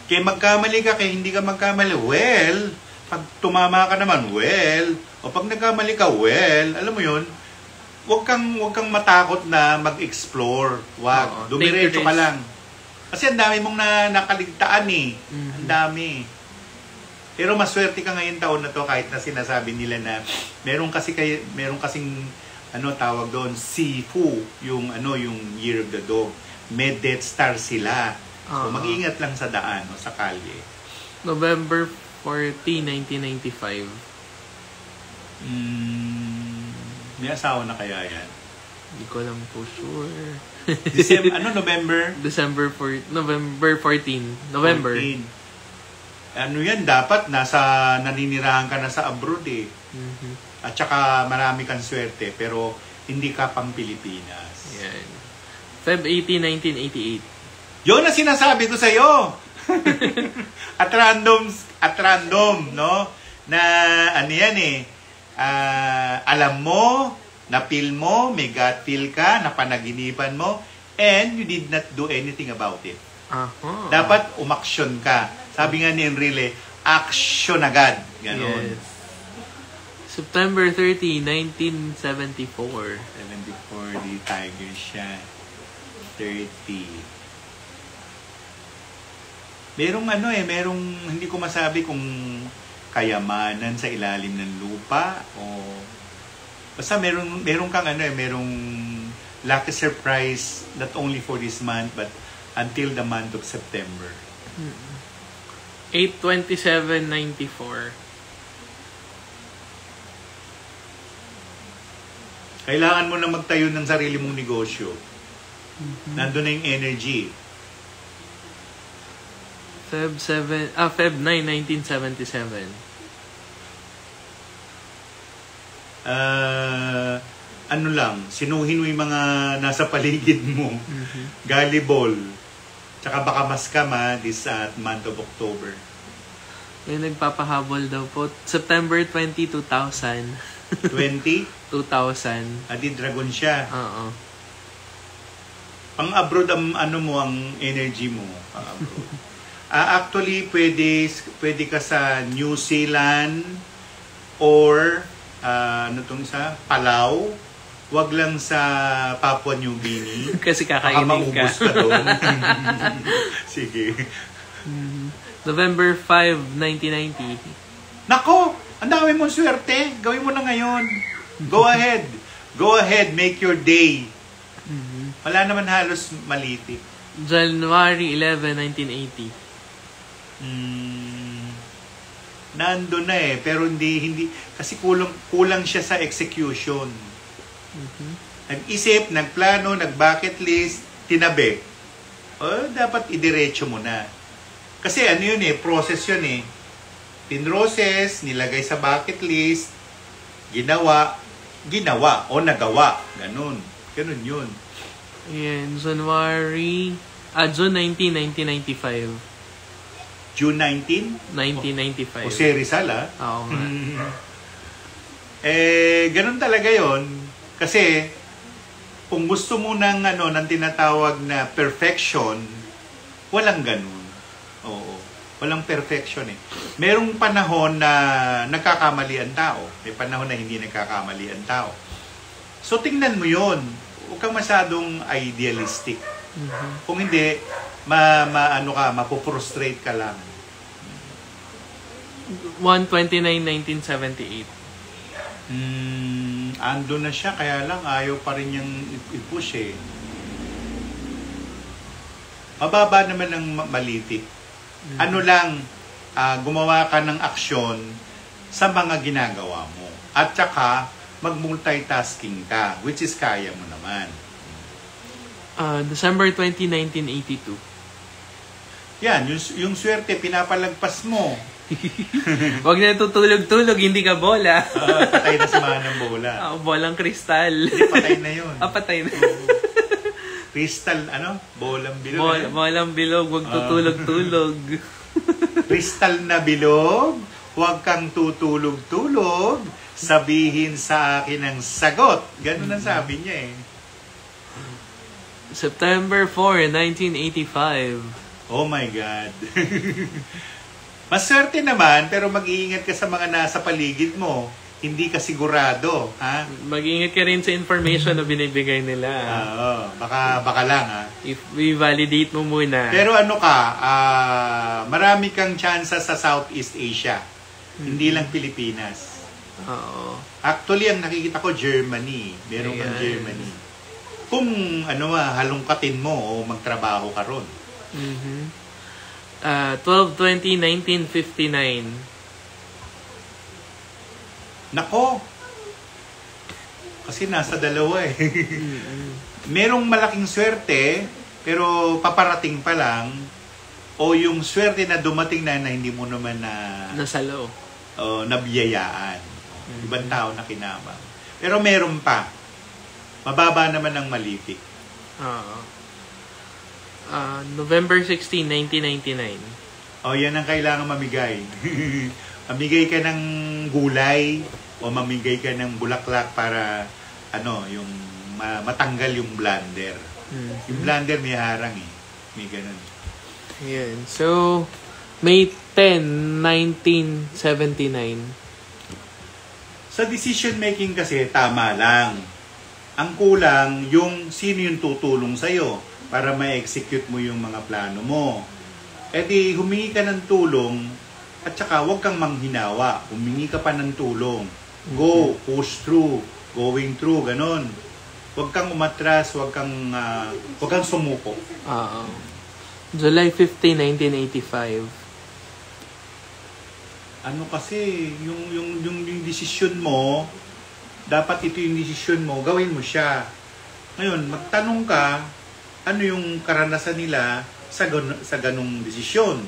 Kaya magkamali ka, kaya hindi ka magkamali. Well, pag tumama ka naman, well. O pag nagkamali ka, well. Alam mo yun, huwag kang matakot na mag-explore. Wag. Dumiretso ka lang. Kasi ang dami mong nakaligtaan eh. Ang dami. Pero maswerte ka ngayon taon na to kahit na sinasabi nila na meron kasing tawag doon, Sifu, yung Year of the Dog. May Death Star sila. So mag-ingat lang sa daan o sa kalye. November 14, 1995. May asawa na kaya yan? Hindi ko lang po sure. November? November 14. November. 14. Yan, dapat naninirahan ka na sa abroad eh. At saka marami kang swerte, pero hindi ka pang Pilipinas. Yan. Feb 18, 1988. Yun ang sinasabi ko sa'yo! at random, no? Na yan eh. Alam mo, na-feel mo, may gut feel ka, napanaginipan mo, and you did not do anything about it. Dapat umaksyon ka. Sabi nga ni Enrile, action agad. Ganon. Yes. September 30, 1974. 74, di tiger siya. 30. Merong hindi ko masabi kung kayamanan sa ilalim ng lupa o basta meron kang merong lucky surprise not only for this month but until the month of September. 8/27/94. Kailangan mo na magtayo ng sarili mong negosyo. Nandun na yung energy. Feb 9, 1977. Sinuhin mo yung mga nasa paligid mo. Gullible. Tsaka baka maskam this month of October. Yung nagpapahabol daw po. September 20, 2000. 20? 2000. Adi dragon siya. Oo. Pang-abroad ang ang energy mo. Pang-abroad. Actually, pwede ka sa New Zealand or Palau. Wag lang sa Papua New Guinea. Kasi kakainin ka. Maubos ka doon. Sige. November 5, 1990. Nako! Ang dami mong swerte. Gawin mo na ngayon. Go ahead. Go ahead. Make your day. Wala naman halos malitik. January 11, 1980. Nandun na pero hindi kasi kulang siya sa execution. Nag-isip, nagplano, nag-bucket list, tinabi. Dapat idiretso mo na. Kasi process yun Pinroses, nilagay sa bucket list, ginawa o nagawa. Ganun yun. Ayan, June 19, 1995. June 19? 1995. Jose Rizal, Oo nga. Ganun talaga yon. Kasi, kung gusto mo ng tinatawag na perfection, walang ganun. Oo. Walang perfection eh. Merong panahon na nagkakamali ang tao. May panahon na hindi nagkakamali ang tao. So, tingnan mo yon. Huwag kang masyadong idealistic. Kung hindi, mapoprostrate ka lang. 1/29/1978. Ando na siya, kaya lang ayaw pa rin niyang i-push eh. Mababa naman ang malitik. Ano lang, gumawa ka ng aksyon sa mga ginagawa mo. At saka, mag-multitasking ka, which is kaya mo naman. December 20, 1982. Yan, yung swerte, pinapalagpas mo. Huwag na tutulog-tulog, hindi ka bola. Patay na si Manang bola. Bolang kristal. Hindi, patay na yun. Patay na. Crystal, bolang bilog. Bolang bilog, huwag tutulog-tulog. Crystal na bilog, huwag kang tutulog-tulog, sabihin sa akin ang sagot. Ganun ang sabi niya eh. September 4, 1985. Oh my God. Maswerte naman, pero mag-iingat ka sa mga nasa paligid mo. Hindi ka sigurado, ha? Mag-iingat ka rin sa information na binibigay nila. Baka lang, ha? I-validate mo muna. Pero marami kang chance sa Southeast Asia. Hindi lang Pilipinas. Oo. Actually, ang nakikita ko, Germany. Meron kang Germany. Kung halongkatin mo o magtrabaho ka ron. 12/20/1959. Nako! Kasi nasa dalawa eh. Merong malaking swerte, pero paparating pa lang, o yung swerte na dumating na hindi mo naman nasalo. Nabiyayaan. Ibang tao na kinabang. Pero meron pa. Mababa naman ang malitik. November 16, 1999. Yan ang kailangan mamigay. Mamigay ka ng gulay o mamigay ka ng bulaklak para yung matanggal yung blunder. Yung blunder may harang eh. May ganun. Yan. So, May 10, 1979. Sa decision making kasi tama lang. Ang kulang yung sino yung tutulong sa'yo para ma-execute mo yung mga plano mo. E di humingi ka ng tulong at saka huwag kang manghinawa. Humingi ka pa ng tulong. Go, push through, going through, ganon. Huwag kang umatras, huwag kang sumuko. July 15, 1985. Ano kasi, yung desisyon mo, dapat ito yung desisyon mo, gawin mo siya. Ngayon, magtanong ka, ano yung karanasan nila sa ganung desisyon.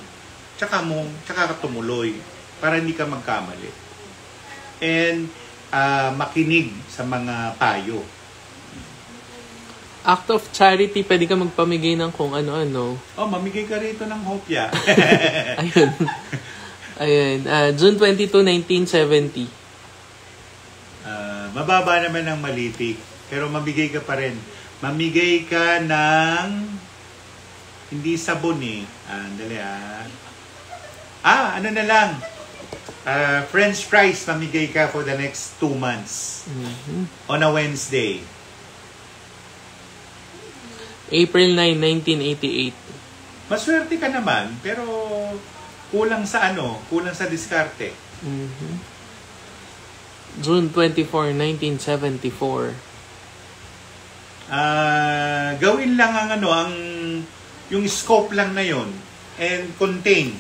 Tsaka ka tumuloy para hindi ka magkamali. And makinig sa mga payo. Act of charity, pwede ka magpamigay ng kung ano-ano. Mamigay ka rito ng hopya. Ayun. June 22, 1970. Mababa naman ang malitik. Pero mamigay ka pa rin. Mamigay ka ng hindi sabon eh. Andali ano na lang. French fries mamigay ka for the next 2 months. On a Wednesday. April 9, 1988. Maswerte ka naman, pero kulang sa kulang sa diskarte. June 24, 1974. Gawin lang ang yung scope lang na yon and contain.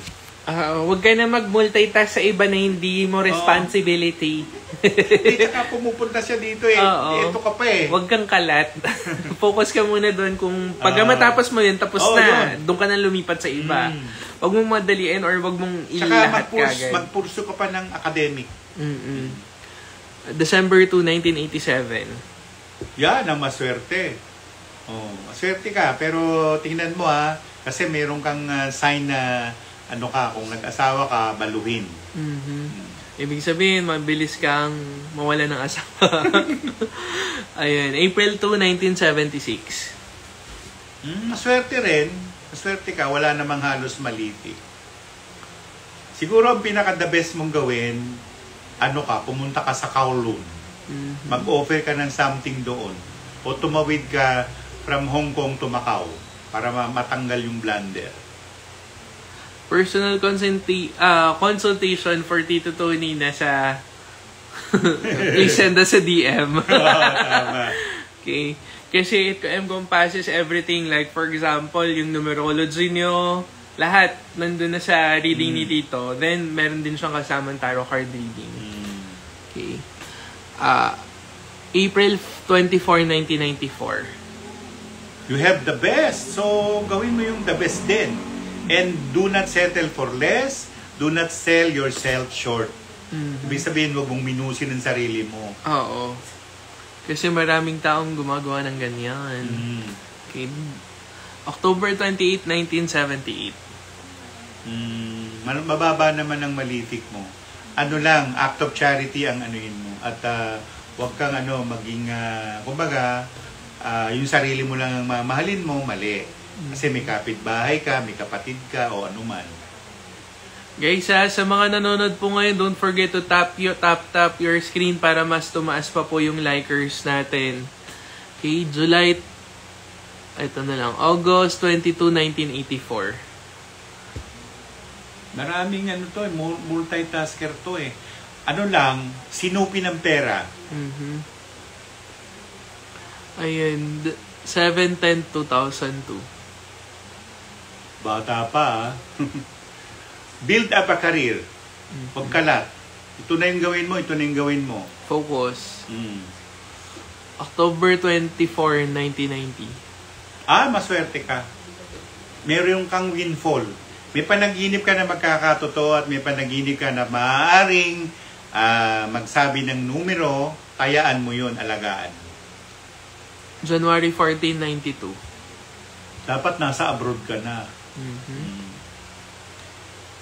Huwag ka na mag-multitask sa iba na hindi mo responsibility. Tsaka pumupunta siya dito eh. Ito ka pa eh. Huwag kang kalat. Focus ka muna doon kung pag matapos mo yun, tapos na. Doon ka na lumipat sa iba. Huwag mong madaliin or huwag mong ilahat kagad. Magpurso ka pa ng academic. December 2, 1987. Yan ang maswerte. Maswerte ka. Pero tingnan mo kasi meron kang sign na ano ka, kung nag-asawa ka, baluhin. Ibig sabihin, mabilis kang mawala ng asawa. Ayun, April 2, 1976. Maswerte rin. Maswerte ka, wala namang halos malitik. Siguro ang pinaka-the best mong gawin, pumunta ka sa Kowloon. Mag-offer ka ng something doon. O tumawid ka from Hong Kong to Macau para matanggal yung blunder. Personal consultation for Tito Tony na sa please send us a DM. Tama. Okay. Kasi it encompasses everything. Like for example, yung numerology nyo, lahat nandun na sa reading ni Tito. Then meron din siyang kasamang tarot card reading. Okay. April 24, 1994. You have the best. So, gawin mo yung the best din. And do not settle for less. Do not sell yourself short. Ibig sabihin, huwag mong minusin ang sarili mo. Oo. Kasi maraming taong gumagawa ng ganyan. Okay. October 28, 1978. Mababa naman ang malitik mo. Ano lang, act of charity ang anuin mo. At huwag kang maging, kumbaga, yung sarili mo lang ang mamahalin mo, mali. Kasi may kapitbahay ka, may kapatid ka, o anuman. Guys, sa mga nanonood po ngayon, don't forget to tap your screen para mas tumaas pa po yung likers natin. Okay, August 22, 1984. Maraming multitasker to eh. Sinupi ng pera. Ayun, 7/10/2002. Bata pa. Build up a career. Huwag kalat. Ito na yung gawin mo, ito na yung gawin mo. Focus. October 24, 1990. Maswerte ka. Meron kang windfall. May panaginip ka na magkakatotoo at may panaginip ka na maaaring magsabi ng numero, tayaan mo yun, alagaan. January 14, 92. Dapat nasa abroad ka na.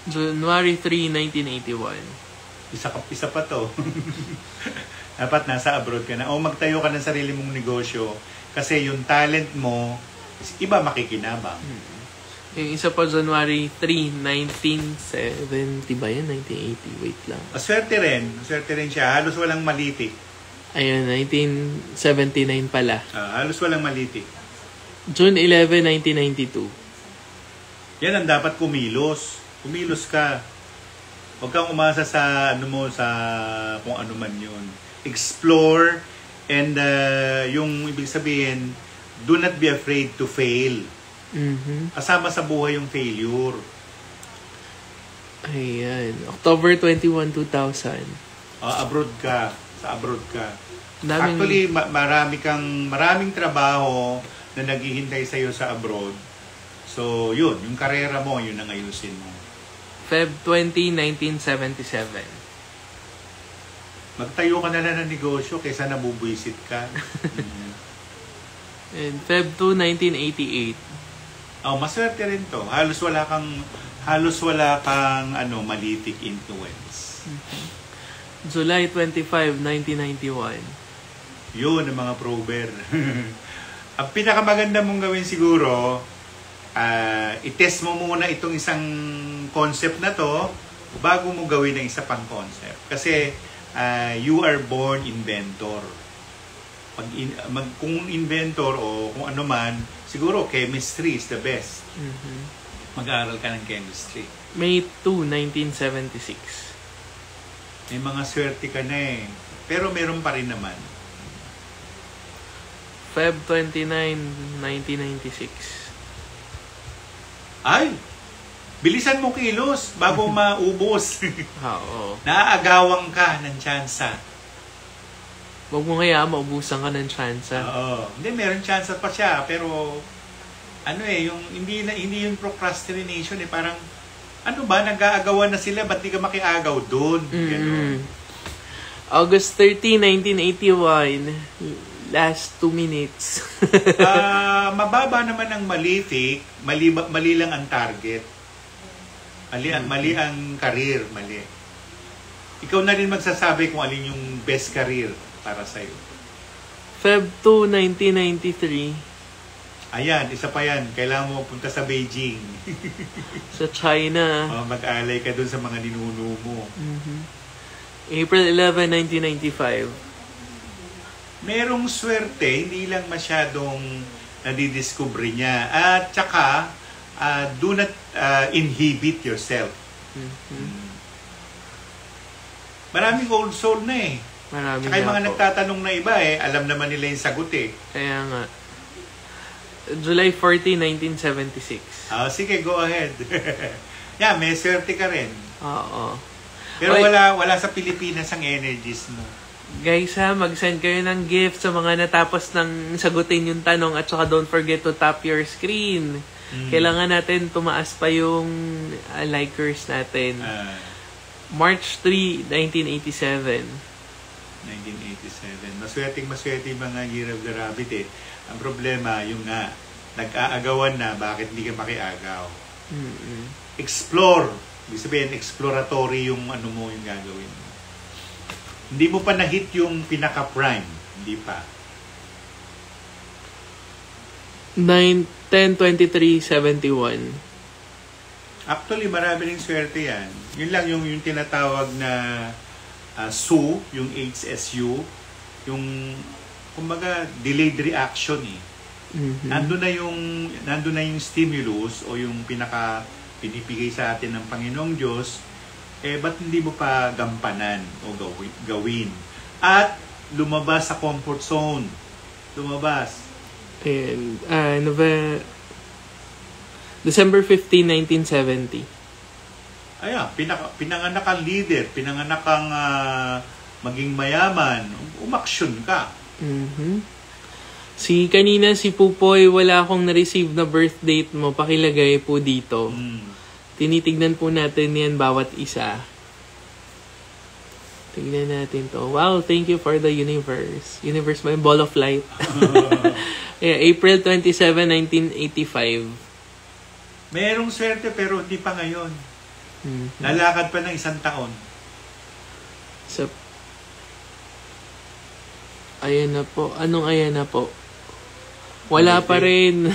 January 3, 1981. Isa pa to. Dapat nasa abroad ka na. O magtayo ka ng sarili mong negosyo kasi yung talent mo, iba makikinabang. Yung isa pa, January 3, 1970 ba yan? 1980? Wait lang. Maswerte rin siya. Halos walang malitik. Ayun, 1979 pala. Halos walang malitik. June 11, 1992. Yan ang dapat kumilos. Kumilos ka. Huwag kang umasa sa sa kung ano man yun. Explore and yung ibig sabihin, do not be afraid to fail. Kasama sa buhay yung failure. Ayan. October 21, 2000. Abroad ka. Sa abroad ka. Actually, maraming trabaho na naghihintay sa'yo sa abroad. So, yun. Yung karera mo, yun ang ayusin mo. Feb 20, 1977. Magtayo ka na lang ng negosyo kaysa nabubwisit ka. And Feb 2, 1988. Maswerte rin to. Halos wala kang malitik influence. July 25, 1991. Yun ang mga prober. Ang pinakamaganda mong gawin siguro, i-test mo muna itong isang concept na to bago mo gawin ang isa pang concept. Kasi you are born inventor. Kung inventor o kung ano man, siguro chemistry is the best. Mag-aaral ka ng chemistry. May 2, 1976. May mga swerte ka na eh. Pero meron pa rin naman. Feb 29, 1996. Ay! Bilisan mo kilos bago maubos. Oo. Naaagawang ka ng tsansa. Huwag mo kaya maubusan ka ng tsansa. Oo. Hindi, meron tsansa pa siya. Pero, yung hindi yung procrastination eh. Parang, nag-aagawan na sila, ba't di ka makiagaw doon? August 30, 1981. Last 2 minutes. Mababa naman ang malitik, mali lang ang target. Mali ang career, mali. Ikaw na rin magsasabi kung alin yung best career para sa'yo. Feb 2, 1993. Ayan, isa pa yan. Kailangan mo punta sa Beijing. Sa China. Mag-alay ka dun sa mga ninuno mo. April 11, 1995. Merong swerte, hindi lang masyadong nadidiscover niya. At saka, do not inhibit yourself. Maraming old soul na eh. Maraming saka yung mga nagtatanong na iba alam naman nila yung sagot eh. Kaya nga. July 14, 1976. Sige, go ahead. Yeah, may swerte ka rin. Oo. Pero wala sa Pilipinas ang energies mo. Guys mag-send kayo ng gift sa mga natapos ng sagutin yung tanong at saka don't forget to tap your screen. Kailangan natin tumaas pa yung likers natin. March 3, 1987. 1987. Maswerte mga Year of the Rabbit eh. Ang problema, yung nga, nag-aagawan na, bakit hindi ka makiagaw? Explore. Ibig sabihin, exploratory yung mo, yung gagawin mo. Hindi mo pa na-hit yung pinaka-prime. Hindi pa. 10-23-71. Actually, marami rin swerte yan. Yun lang yung tinatawag na SU, yung HSU, yung kumbaga delayed reaction eh. Nandun na yung stimulus o yung pinibigay sa atin ng Panginoong Diyos, ba't hindi mo pa gampanan o gawin? At lumabas sa comfort zone. Lumabas. And December 15, 1970. Ayan, pinanganak kang leader, pinanganak kang maging mayaman, umaksyon ka. Kanina si Pupoy, wala akong na-receive na birth date mo. Pakilagay po dito. Tinitignan po natin yan bawat isa. Tignan natin to. Wow, thank you for the universe. Universe ba yung ball of light? April 27, 1985. Merong swerte pero hindi pa ngayon. Lalakad pa ng 1 taon. Ayan na po. Anong ayan na po? Wala pa rin.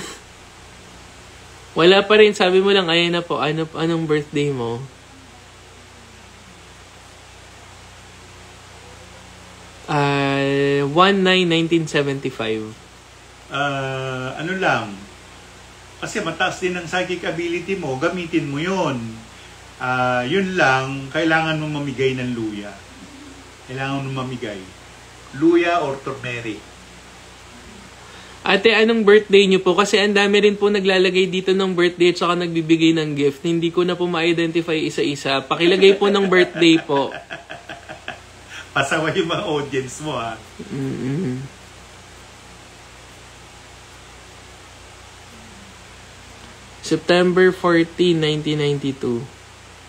Wala pa rin. Sabi mo lang, ayan na po. Anong birthday mo? Uh, 1/9/1975. Ano lang. Kasi mataas din ang psychic ability mo. Gamitin mo yun. Yun lang. Kailangan mong mamigay ng luya. Kailangan mong mamigay. Luya or turmeric. Ate, anong birthday niyo po? Kasi ang dami rin po naglalagay dito ng birthday at saka nagbibigay ng gift. Hindi ko na po ma-identify isa-isa. Pakilagay po ng birthday po. Pasawa yung mga audience mo, ha? September 14, 1992.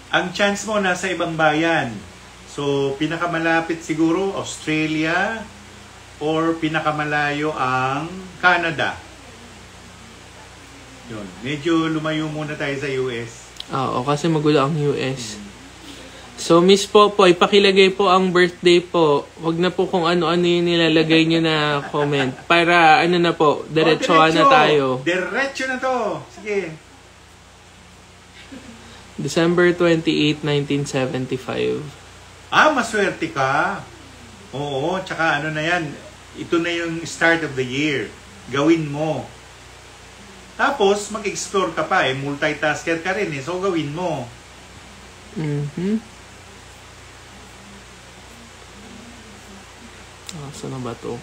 Ang chance mo nasa ibang bayan. So, pinakamalapit siguro, Australia, or pinakamalayo ang Canada. Yun. Medyo lumayo muna tayo sa US. Oo, kasi magulo ang US. So, Miss Popoy, pakilagay po ang birthday po. Wag na po kung ano-ano yung nilalagay nyo na comment. Para ano na po, diretsohan na tayo. Diretso na to. Sige. December 28, 1975. Maswerte ka. Oo, tsaka ano na yan. Ito na yung start of the year. Gawin mo. Tapos, mag-explore ka pa multitasker ka rin so gawin mo. Saan na ba to?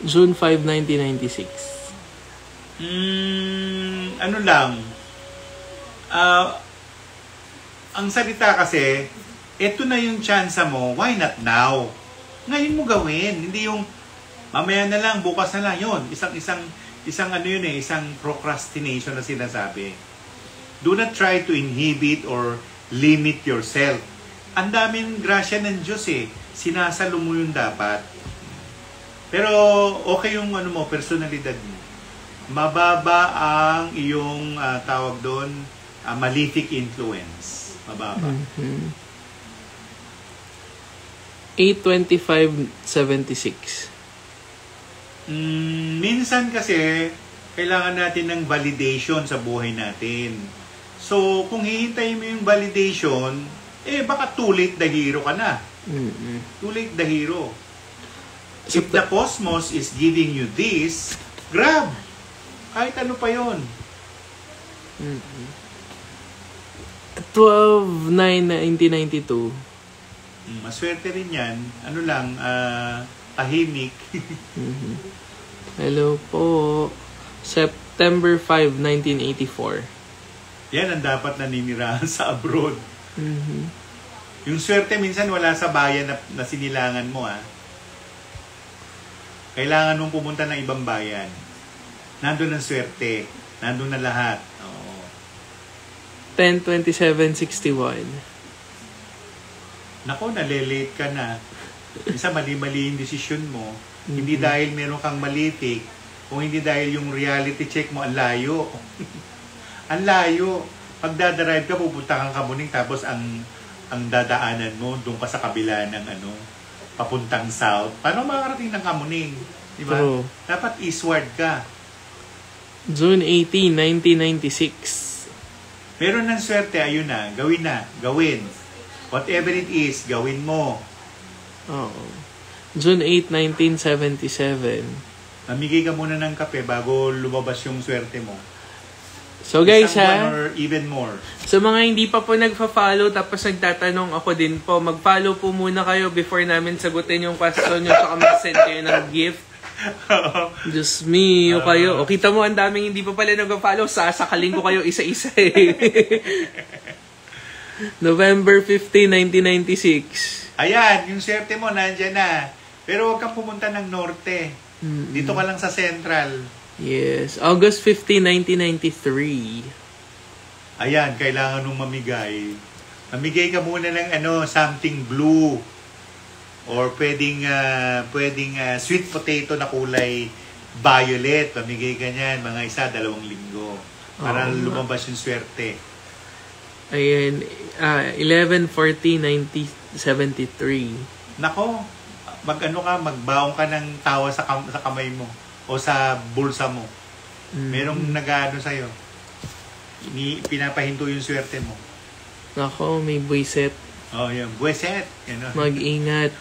June 5, 1996. Ano lang. Ang salita kasi, eto na yung chance mo, why not now? Ngayon mo gawin, hindi yung mamaya na lang, bukas na lang. Yun, isang ano yun isang procrastination na sinasabi. Do not try to inhibit or limit yourself. Ang daming grasya ng Diyos sinasalo mo yung dapat. Pero okay yung personalidad mo. mababa ang iyong tawag doon, malefic influence. Mababa. 825.76. Minsan kasi, kailangan natin ng validation sa buhay natin. So, kung hihintayin mo yung validation, baka too late the hero ka na. Too late the hero. If the cosmos is giving you this, grab! Kahit ano pa yun. 12/9/1992. Maswerte rin yan. Ano lang, tahimik. Hello po. September 5, 1984. Yan ang dapat naninirahan sa abroad. Yung swerte minsan wala sa bayan na sinilangan mo. Kailangan mong pumunta ng ibang bayan. Nandun ang swerte. Nandun na lahat. 10/27/61. Nako, nalilate ka na. Minsan mali-mali yung desisyon mo. Hindi dahil meron kang malitik, kung hindi dahil yung reality check mo, ang layo. Ang layo. Pag dadarive ka, pupunta kang Kamuning, tapos ang dadaanan mo, doon ka sa kabila ng papuntang south. Paano makakarating ng Kamuning? Diba? Dapat eastward ka. June 18, 1996. Meron ng swerte, ayun na. Gawin. Whatever it is, gawin mo. June 8, 1977. Namigay ka muna ng kape bago lumabas yung swerte mo. So guys or even more. So mga hindi pa po nagfa-follow tapos nagtatanong ako din po, mag-follow po muna kayo before namin sagutin yung question nyo saka mag-send kayo ng gift. Just me, kayo. O kita mo, ang daming hindi pa pala nag-follow. Sasakalin ko kayo isa-isa November 15, 1996. Ayan, yung swerte mo nandyan na. Pero huwag kang pumunta ng norte. Dito ka lang sa central. Yes. August 15, 1993. Ayan, kailangan nung mamigay. Mamigay ka muna ng something blue. Or pwedeng sweet potato na kulay violet. Mamigay ka niyan, mga 1-2 linggo. Para lumabas yung swerte. Ayan, 11/40/1973. Nako, magbaong ka ng tawa sa kamay mo o sa bulsa mo. Merong nag-ano sa'yo. Pinapahinto yung swerte mo. Nako, may buwiset. Yung buwiset. Mag-ingat.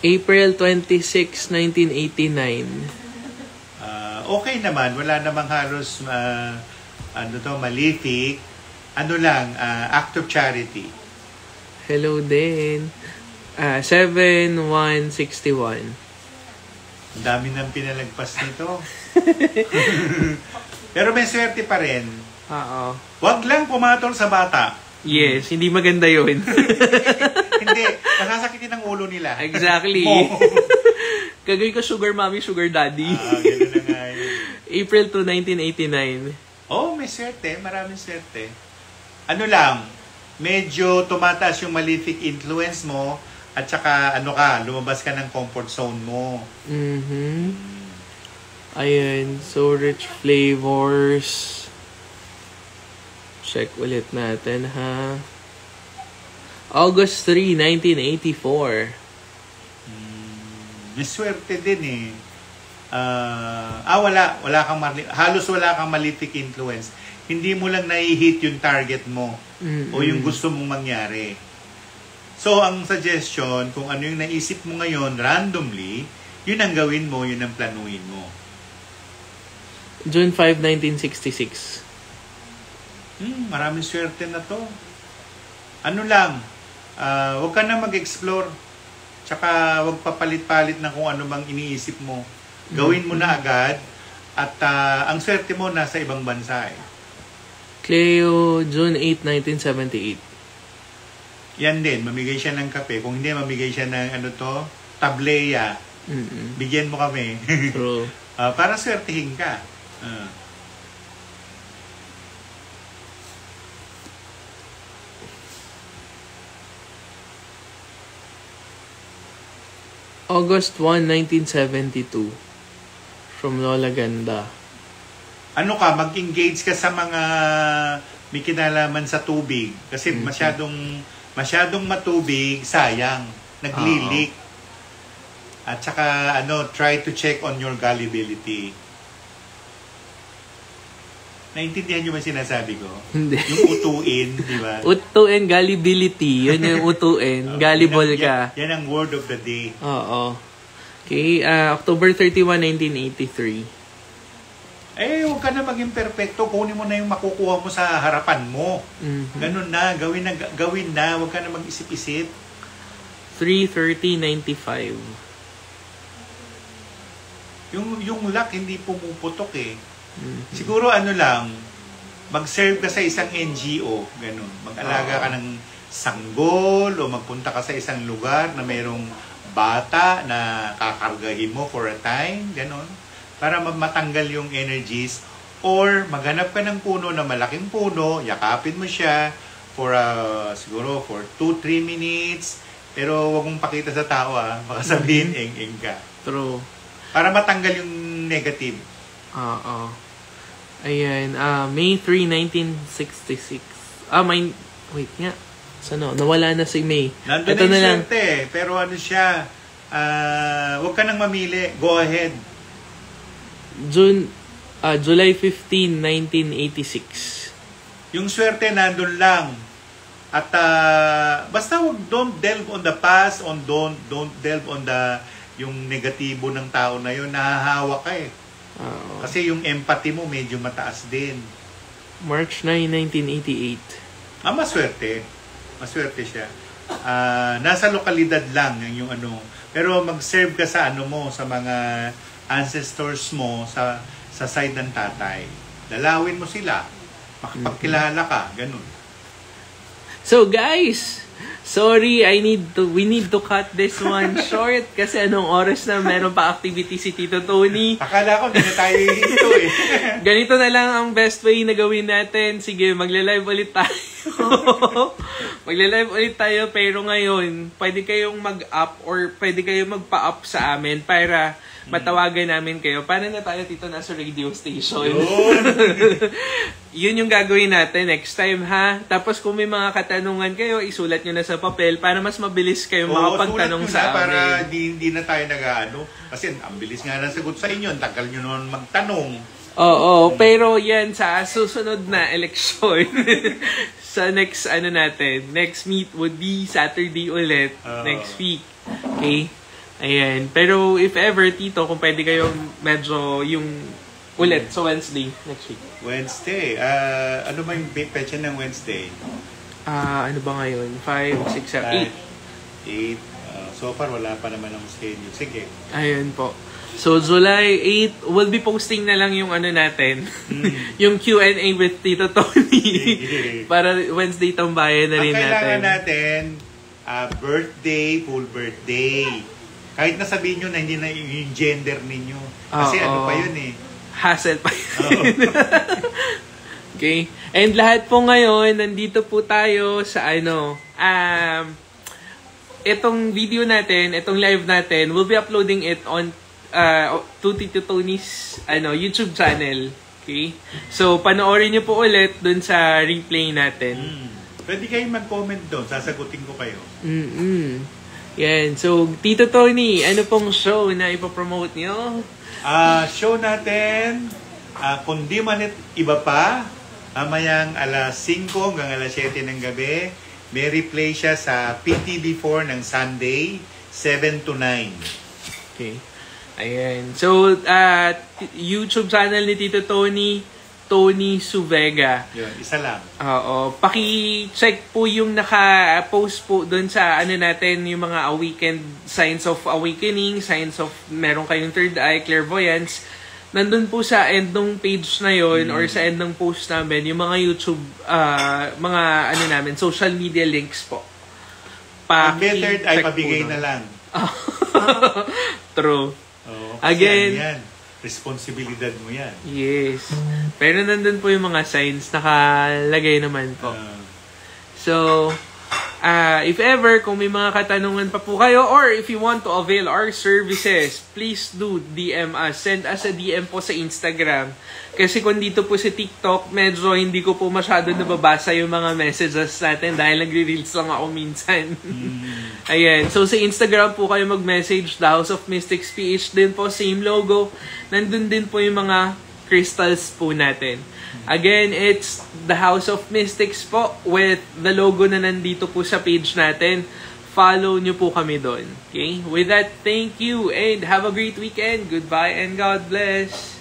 April 26, 1989. Okay naman, wala namang halos malefic. Act of charity. Hello din. 7/1/61. Ang dami nang pinalagpas nito. Pero may swerte pa rin. Huwag lang pumatol sa bata. Yes, hindi maganda yun. Hindi, masasakitin ang ulo nila. Exactly. Kagay ka sugar mommy, sugar daddy. Gano'n na nga yun. April 2, 1989. May swerte. Maraming swerte. Medyo tumataas yung malefic influence mo at saka lumabas ka ng comfort zone mo. Ayan, so rich flavors. Check ulit natin ha. August 3, 1984. May swerte din wala kang halos wala kang malefic influence. Hindi mo lang nai-hit yung target mo o yung gusto mong mangyari. So, ang suggestion, kung ano yung naisip mo ngayon randomly, yun ang gawin mo, yun ang planuhin mo. June 5, 1966. Maraming swerte na to. Huwag ka na mag-explore. Tsaka huwag papalit-palit na kung ano bang iniisip mo. Gawin mo na agad at ang swerte mo nasa ibang bansa Cleo, June 8, 1978. Yan din, mamigay siya ng kape. Kung hindi, mamigay siya ng tableya. Bigyan mo kami. True. Para swertihin ka. August 1, 1972. From Lola Ganda. mag-engage ka sa mga may kinalaman sa tubig. Kasi masyadong matubig, sayang. Naglilik. At saka, try to check on your gullibility. Naintindihan nyo ba sinasabi ko? Hindi. Yung utuin, di ba? Utuin, gullibility. Yun yung utuin. Gullible ka. Yan ang word of the day. Oo. Okay, October 31, 1983. Huwag ka na maging perfecto. Kunin mo na yung makukuha mo sa harapan mo. Mm-hmm. Ganun na. Gawin na. Huwag ka na mag-isip-isip. 3/30/95. Yung luck hindi pumuputok eh. Mm-hmm. Siguro mag-serve ka sa isang NGO. Ganun. Mag-alaga ka ng sanggol o magpunta ka sa isang lugar na mayroong bata na kakargahin mo for a time. Ganun. Para matanggal yung energies, or maghanap ka ng puno na malaking puno, yakapin mo siya siguro for 2-3 minutes, pero wag mong pakita sa tao baka sabihin eng ka. True. Para matanggal yung negative. Oo. Ayan, May 3, 1966. Wait nga. Nawala na si May. Nandun Ito na lang. Swerte, pero siya, wag ka nang mamili. Go ahead. July 15, 1986. Yung swerte nandun lang. At basta don't delve on the past, don't delve on yung negatibo ng tao na yun. Nahahawa ka eh. Kasi yung empathy mo medyo mataas din. March 9, 1988. Maswerte. Maswerte siya. Nasa lokalidad lang yung pero mag-serve ka sa sa mga ancestors mo sa side ng tatay. Dalawin mo sila. Makapagkilala ka. Ganun. So guys, sorry, we need to cut this one short kasi anong oras na meron pa activity si Tito Tony. Akala ko hindi na tayo ito eh. Ganito na lang ang best way na gawin natin. Sige, magle-live ulit tayo. Magle-live ulit tayo, pero ngayon, pwede kayong mag-up or pwede kayong magpa-up sa amin para matawagan namin kayo. Paano na tayo dito nasa radio station? Yun yung gagawin natin next time, ha? Tapos kung may mga katanungan kayo, isulat nyo na sa papel para mas mabilis kayo makapagtanong sa amin. Para hindi na tayo kasi ang bilis nga ng sagot sa inyo. Tagal nyo naman magtanong. Oo, pero yan sa susunod na eleksyon. Sa next next meet would be Saturday ulit, next week. Okay? Ayan. Pero if ever, Tito, kung pwede kayong medyo yung ulit sa Wednesday next week. Wednesday? Ano ba yung pecha ng Wednesday? Ano ba ngayon? 5, 6, 7, 8. So far, wala pa naman ang schedule. Sige. Ayun po. So, July 8, we'll be posting na lang yung natin. Yung Q&A with Tito Tony. Para Wednesday tambayan na rin natin. Ang kailangan natin, birthday, full birthday. Kahit na sabihin nyo na hindi na yung gender ninyo. Kasi pa yun eh. Hassle pa yun. Okay. And lahat po ngayon, nandito po tayo sa itong video natin, itong live natin, we'll be uploading it on to Tito Tony's YouTube channel. Okay? So, panoorin niyo po ulit dun sa replay natin. Pwede kayong mag-comment doon. Sasagutin ko kayo. Yan. So, Tito Tony, ano pong show na ipopromote niyo? Show natin, kundi man iba pa, mamayang alas 5 hanggang alas 7 ng gabi. May replay siya sa PTV4 ng Sunday, 7 to 9. Okay. Ayan. So, YouTube channel ni Tito Tony, Tony Suvega. Yun, isa lang. Oo. Paki-check po yung naka-post po doon sa natin, yung mga awakened, signs of awakening, signs of meron kayong third eye, clairvoyance. Nandun po sa end ng page na yon or sa end ng post namin, yung mga YouTube, mga namin, social media links po. Third eye, pabigay na lang. True. Again, yan. Responsibilidad mo yan. Yes. Pero nandun po yung mga signs, nakalagay naman po. So, If ever, kung may mga katanungan pa po kayo or if you want to avail our services, please do DM us. Send us a DM po sa Instagram. Kasi kung dito po sa TikTok, medyo hindi ko po masyado nababasa yung mga messages natin dahil nagre-reels lang ako minsan. Ayan. So sa Instagram po kayo mag-message, The House of Mystics PH din po, same logo. Nandun din po yung mga crystals po natin. Again, it's The House of Mystics po with the logo na nandito po sa page natin. Follow nyo po kami doon. Okay? With that, thank you and have a great weekend. Goodbye and God bless.